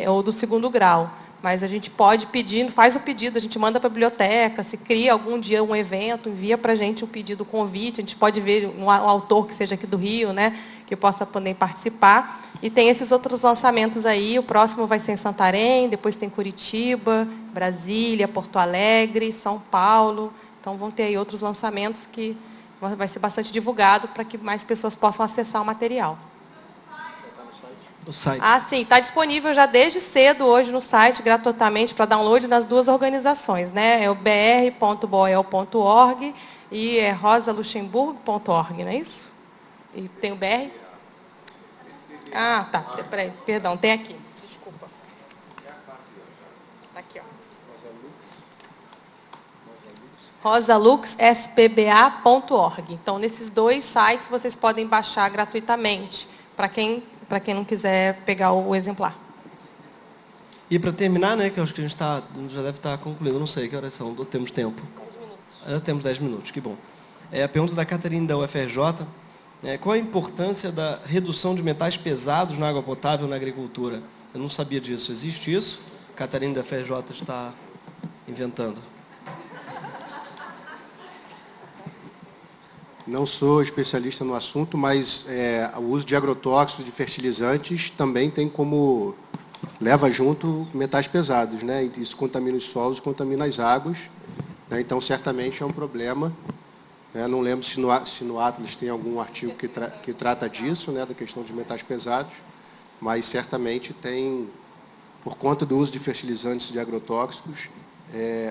ou do segundo grau. Mas a gente pode pedir, faz o pedido, a gente manda para a biblioteca, se cria algum dia um evento, envia para a gente um pedido, convite, a gente pode ver um autor que seja aqui do Rio, né, que possa poder participar. E tem esses outros lançamentos aí, o próximo vai ser em Santarém, depois tem Curitiba, Brasília, Porto Alegre, São Paulo. Então vão ter aí outros lançamentos que vai ser bastante divulgado para que mais pessoas possam acessar o material. O site. Sim, está disponível já desde cedo hoje no site, gratuitamente, para download nas duas organizações, né? É o br.boel.org e é rosaluxemburgo.org, não é isso? E tem o BR? Tá. Peraí, perdão, tem aqui. Desculpa. Aqui, ó. rosaluxspba.org. Então, nesses dois sites, vocês podem baixar gratuitamente, para quem não quiser pegar o exemplar. E para terminar, né, que eu acho que a gente já deve estar concluindo, não sei que horas são, temos tempo. 10 minutos. Já temos 10 minutos, que bom. A pergunta da Catarina da UFRJ, qual a importância da redução de metais pesados na água potável na agricultura? Eu não sabia disso. Existe isso? A Catarina da UFRJ está inventando. Não sou especialista no assunto, mas o uso de agrotóxicos, de fertilizantes, também tem como... leva junto metais pesados, né? Isso contamina os solos, contamina as águas, né? Então, certamente, é um problema. Não lembro se no Atlas tem algum artigo que trata disso, né? Da questão de metais pesados, mas, certamente, tem, por conta do uso de fertilizantes e de agrotóxicos,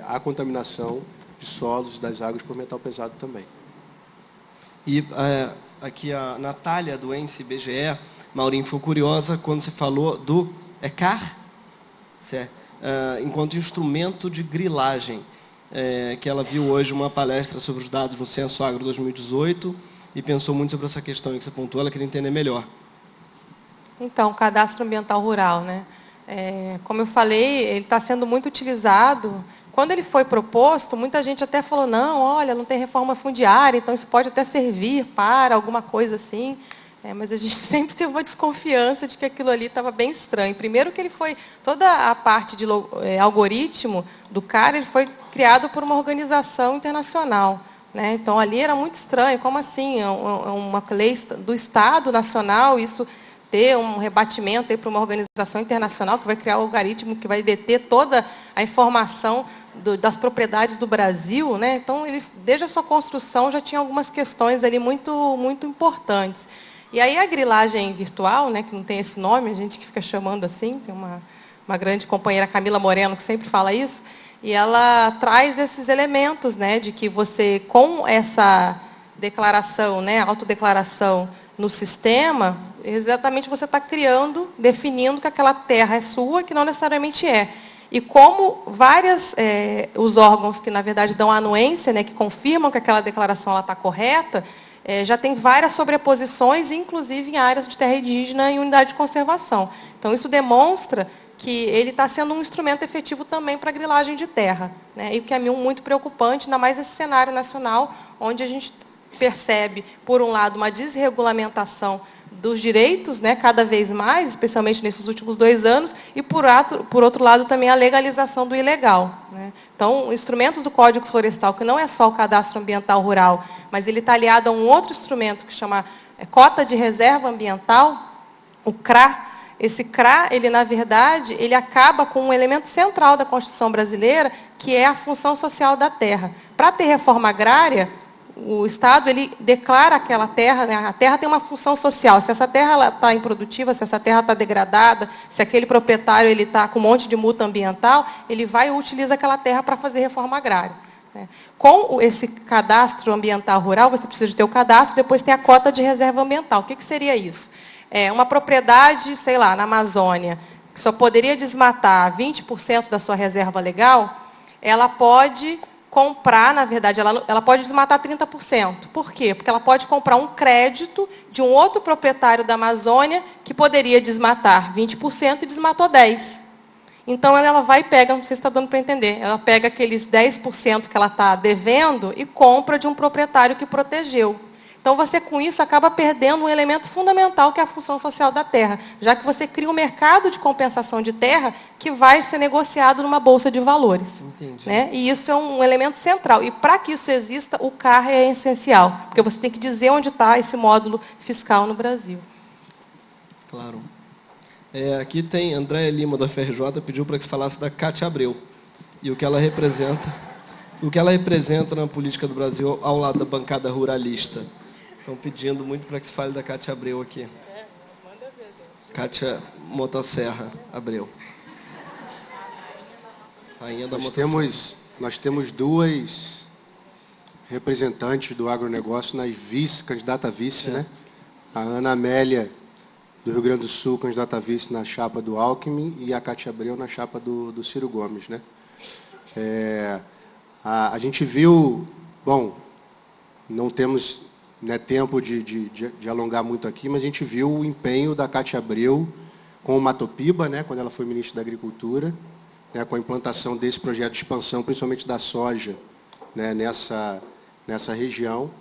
a contaminação de solos e das águas por metal pesado também. E aqui a Natália, do ENSE BGE, Maurinho, ficou curiosa quando você falou do CAR, enquanto instrumento de grilagem, que ela viu hoje uma palestra sobre os dados no Censo Agro 2018 e pensou muito sobre essa questão que você pontuou, ela queria entender melhor. Então, o cadastro ambiental rural, né? Como eu falei, ele está sendo muito utilizado. Quando ele foi proposto, muita gente até falou, não, olha, não tem reforma fundiária, então isso pode até servir para alguma coisa assim. Mas a gente sempre teve uma desconfiança de que aquilo ali estava bem estranho. Primeiro que ele foi, toda a parte de algoritmo do CAR, ele foi criado por uma organização internacional, né? Então, ali era muito estranho, como assim? Uma lei do Estado Nacional, isso ter um rebatimento para uma organização internacional que vai criar um algoritmo que vai deter toda a informação das propriedades do Brasil, né? Então, ele, desde a sua construção, já tinha algumas questões ali muito, muito importantes. E aí a grilagem virtual, né, que não tem esse nome, a gente que fica chamando assim, tem uma grande companheira, Camila Moreno, que sempre fala isso, e ela traz esses elementos, né, de que você, com essa declaração, né, autodeclaração no sistema, exatamente você está criando, definindo que aquela terra é sua, que não necessariamente é. E como os órgãos que, na verdade, dão a anuência, né, que confirmam que aquela declaração está correta, já tem várias sobreposições, inclusive em áreas de terra indígena e unidade de conservação. Então, isso demonstra que ele está sendo um instrumento efetivo também para a grilagem de terra, né? E o que é muito preocupante, ainda mais nesse cenário nacional, onde a gente percebe, por um lado, uma desregulamentação dos direitos, né, cada vez mais, especialmente nesses últimos 2 anos, e, por outro lado, também a legalização do ilegal, né? Então, instrumentos do Código Florestal, que não é só o Cadastro Ambiental Rural, mas ele está aliado a um outro instrumento que chama Cota de Reserva Ambiental, o CRA. Esse CRA, ele, na verdade, ele acaba com um elemento central da Constituição brasileira, que é a função social da terra. Para ter reforma agrária, o Estado ele declara aquela terra, né, a terra tem uma função social. Se essa terra está improdutiva, se essa terra está degradada, se aquele proprietário está com um monte de multa ambiental, ele vai e utiliza aquela terra para fazer reforma agrária, né? Com esse cadastro ambiental rural, você precisa de ter o cadastro, depois tem a cota de reserva ambiental. O que seria isso? Uma propriedade, sei lá, na Amazônia, que só poderia desmatar 20% da sua reserva legal, ela pode comprar, na verdade, ela pode desmatar 30%. Por quê? Porque ela pode comprar um crédito de um outro proprietário da Amazônia que poderia desmatar 20% e desmatou 10%. Então, ela vai e pega, não sei se está dando para entender, ela pega aqueles 10% que ela está devendo e compra de um proprietário que protegeu. Então, você, com isso, acaba perdendo um elemento fundamental, que é a função social da terra, já que você cria um mercado de compensação de terra que vai ser negociado numa bolsa de valores. Entendi. Né? E isso é um elemento central. E, para que isso exista, o CAR é essencial, porque você tem que dizer onde está esse módulo fiscal no Brasil. Claro. Aqui tem Andréa Lima, da FRJ, pediu para que se falasse da Cátia Abreu e o que ela representa na política do Brasil ao lado da bancada ruralista. Estão pedindo muito para que se fale da Cátia Abreu aqui. Manda ver, gente. Cátia Motosserra Abreu. Rainha da Motosserra. Nós temos 2 representantes do agronegócio nas candidata a vice, né? A Ana Amélia, do Rio Grande do Sul, candidata a vice na chapa do Alckmin, e a Cátia Abreu na chapa do Ciro Gomes, né? A gente viu, bom, não temos, né, tempo de alongar muito aqui, mas a gente viu o empenho da Cátia Abreu com o Matopiba, né, quando ela foi ministra da Agricultura, né, com a implantação desse projeto de expansão, principalmente da soja, né, nessa região,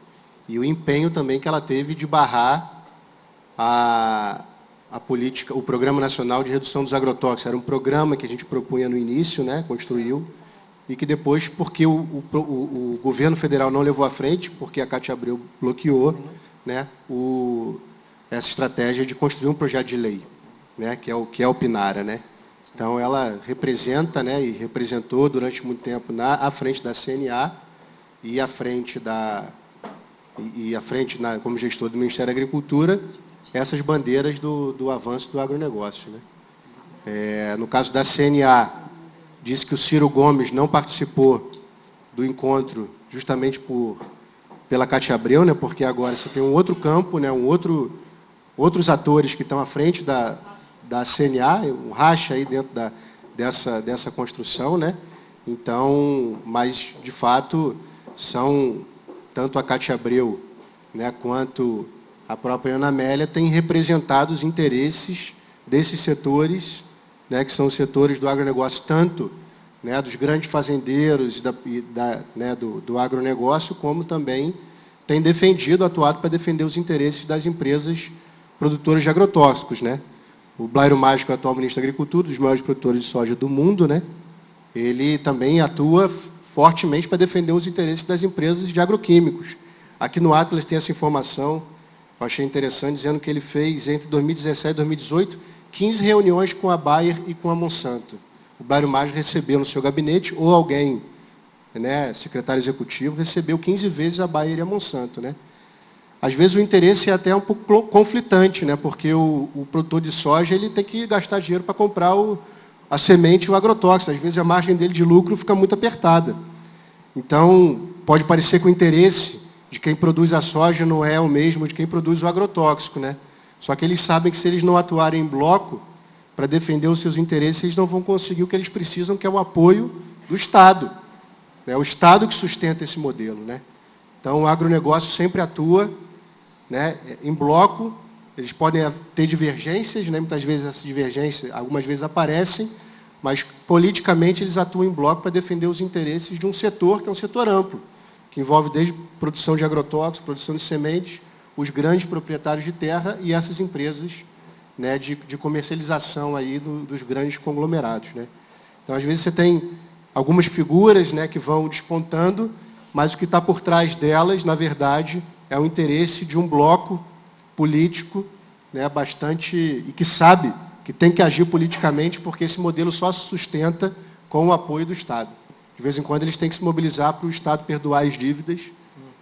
e o empenho também que ela teve de barrar a política, o Programa Nacional de Redução dos Agrotóxicos. Era um programa que a gente propunha no início, né, construiu, e que depois, porque o governo federal não levou à frente, porque a Cátia Abreu bloqueou, né, essa estratégia de construir um projeto de lei, né, que é o PINARA, né? Então, ela representa, né, e representou durante muito tempo à frente da CNA e à frente como gestor do Ministério da Agricultura, essas bandeiras do avanço do agronegócio, né? No caso da CNA, disse que o Ciro Gomes não participou do encontro justamente pela Cátia Abreu, né, porque agora você tem um outro campo, né, outros atores que estão à frente da CNA, um racha aí dentro dessa construção, né? Então, mas, de fato, são tanto a Cátia Abreu, né, quanto a própria Ana Amélia têm representado os interesses desses setores, né, que são os setores do agronegócio, tanto, né, dos grandes fazendeiros né, do agronegócio, como também tem atuado para defender os interesses das empresas produtoras de agrotóxicos, né? O Blairo Mágico, atual ministro da Agricultura, dos maiores produtores de soja do mundo, né? Ele também atua fortemente para defender os interesses das empresas de agroquímicos. Aqui no Atlas tem essa informação, eu achei interessante, dizendo que ele fez, entre 2017 e 2018, 15 reuniões com a Bayer e com a Monsanto. O Blairo Mágico recebeu no seu gabinete, ou alguém, né, secretário executivo, recebeu 15 vezes a Bayer e a Monsanto, né? Às vezes o interesse é até um pouco conflitante, né, porque o produtor de soja ele tem que gastar dinheiro para comprar a semente e o agrotóxico. Às vezes a margem dele de lucro fica muito apertada. Então, pode parecer que o interesse de quem produz a soja não é o mesmo de quem produz o agrotóxico, né? Só que eles sabem que se eles não atuarem em bloco para defender os seus interesses, eles não vão conseguir o que eles precisam, que é o apoio do Estado. É o Estado que sustenta esse modelo, né? Então, o agronegócio sempre atua, né, em bloco. Eles podem ter divergências, né? Muitas vezes essas divergências, algumas vezes aparecem, mas politicamente eles atuam em bloco para defender os interesses de um setor que é um setor amplo, que envolve desde produção de agrotóxicos, produção de sementes, os grandes proprietários de terra e essas empresas, né, de comercialização aí dos grandes conglomerados, né? Então, às vezes, você tem algumas figuras, né, que vão despontando, mas o que está por trás delas, na verdade, é o interesse de um bloco político, né, bastante, e que sabe que tem que agir politicamente, porque esse modelo só se sustenta com o apoio do Estado. De vez em quando, eles têm que se mobilizar para o Estado perdoar as dívidas,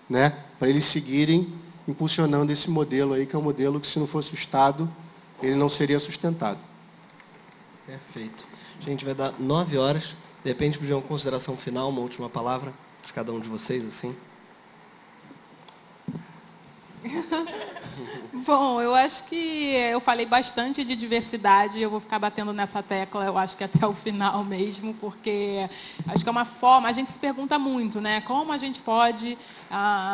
né, para eles seguirem impulsionando esse modelo aí, que é um modelo que, se não fosse o Estado, ele não seria sustentado. Perfeito. A gente vai dar 9 horas. De repente, pedir uma consideração final, uma última palavra de cada um de vocês, assim. Bom, eu acho que eu falei bastante de diversidade, eu vou ficar batendo nessa tecla, eu acho que até o final mesmo, porque acho que é uma forma, a gente se pergunta muito, né? Como a gente pode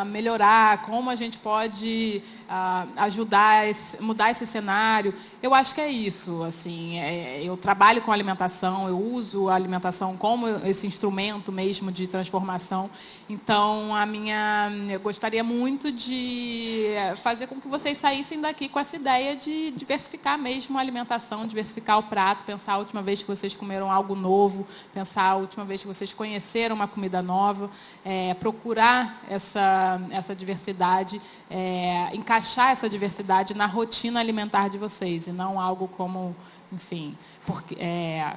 melhorar, como a gente pode ajudar, mudar esse cenário. Eu acho que é isso, assim, eu trabalho com alimentação, eu uso a alimentação como esse instrumento mesmo de transformação, então eu gostaria muito de fazer com que vocês saíssem daqui com essa ideia de diversificar mesmo a alimentação, diversificar o prato, pensar a última vez que vocês comeram algo novo, pensar a última vez que vocês conheceram uma comida nova, procurar essa diversidade, encaixar essa diversidade na rotina alimentar de vocês, e não algo como, enfim,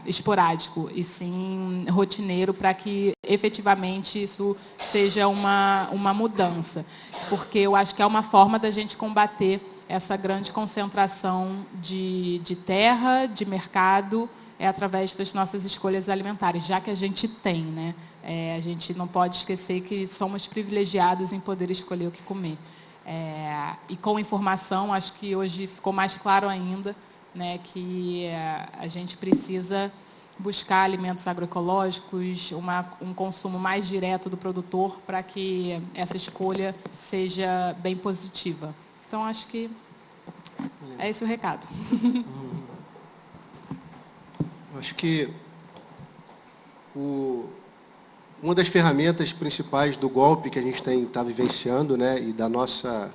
esporádico, e sim rotineiro, para que efetivamente isso seja uma mudança. Porque eu acho que é uma forma da gente combater essa grande concentração de terra, de mercado, através das nossas escolhas alimentares, já que a gente tem, né? A gente não pode esquecer que somos privilegiados em poder escolher o que comer. E com informação, acho que hoje ficou mais claro ainda, né, que a gente precisa buscar alimentos agroecológicos, um consumo mais direto do produtor, para que essa escolha seja bem positiva. Então, acho que é esse o recado. Acho que uma das ferramentas principais do golpe que a gente está vivenciando, né, e da nossa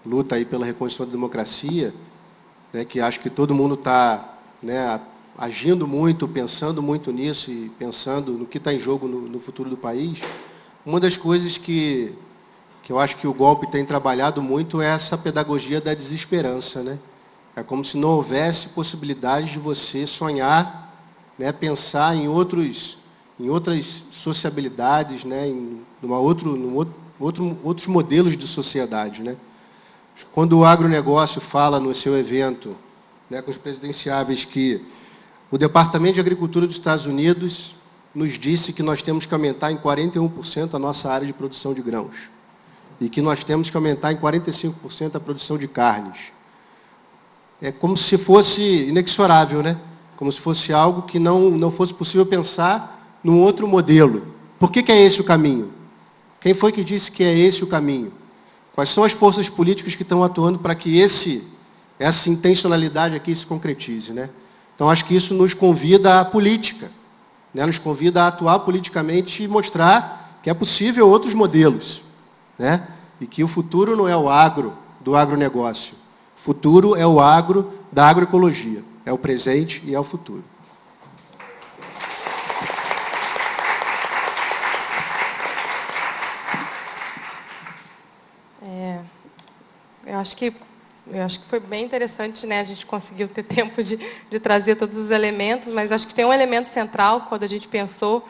luta aí pela reconstrução da democracia, né, que acho que todo mundo está, né, agindo muito, pensando muito nisso e pensando no que está em jogo no futuro do país. Uma das coisas que eu acho que o golpe tem trabalhado muito é essa pedagogia da desesperança, né? É como se não houvesse possibilidade de você sonhar, né, pensar em outras sociabilidades, né, em outros modelos de sociedade, né? Quando o agronegócio fala no seu evento, né, com os presidenciáveis, que o Departamento de Agricultura dos Estados Unidos nos disse que nós temos que aumentar em 41% a nossa área de produção de grãos e que nós temos que aumentar em 45% a produção de carnes. É como se fosse inexorável, né? Como se fosse algo que não fosse possível pensar num outro modelo. Por que é esse o caminho? Quem foi que disse que é esse o caminho? Quais são as forças políticas que estão atuando para que essa intencionalidade aqui se concretize, né? Então, acho que isso nos convida à política, né? Nos convida a atuar politicamente e mostrar que é possível outros modelos, né? E que o futuro não é o agro do agronegócio. O futuro é o agro da agroecologia. É o presente e é o futuro. Eu acho que foi bem interessante, né? A gente conseguiu ter tempo de trazer todos os elementos, mas acho que tem um elemento central, quando a gente pensou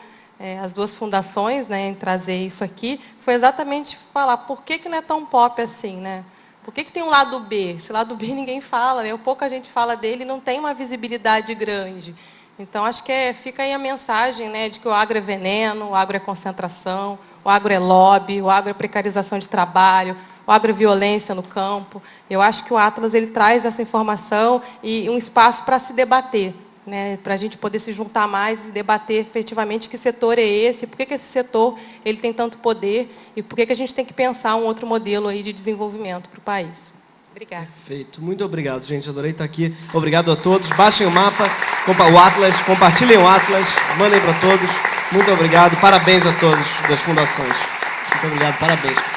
as duas fundações, né, em trazer isso aqui, foi exatamente falar por que não é tão pop assim, né? Por que tem um lado B? Esse lado B ninguém fala, né? Pouca gente fala dele, não tem uma visibilidade grande. Então, acho que fica aí a mensagem, né, de que o agro é veneno, o agro é concentração, o agro é lobby, o agro é precarização de trabalho, o agro é violência no campo. Eu acho que o Atlas ele traz essa informação e um espaço para se debater, né, para a gente poder se juntar mais e debater efetivamente que setor é esse, por que esse setor ele tem tanto poder e por que a gente tem que pensar um outro modelo aí de desenvolvimento para o país. Obrigada. Perfeito. Muito obrigado, gente. Adorei estar aqui. Obrigado a todos. Baixem o mapa, o Atlas, compartilhem o Atlas, mandem para todos. Muito obrigado. Parabéns a todos das fundações. Muito obrigado. Parabéns.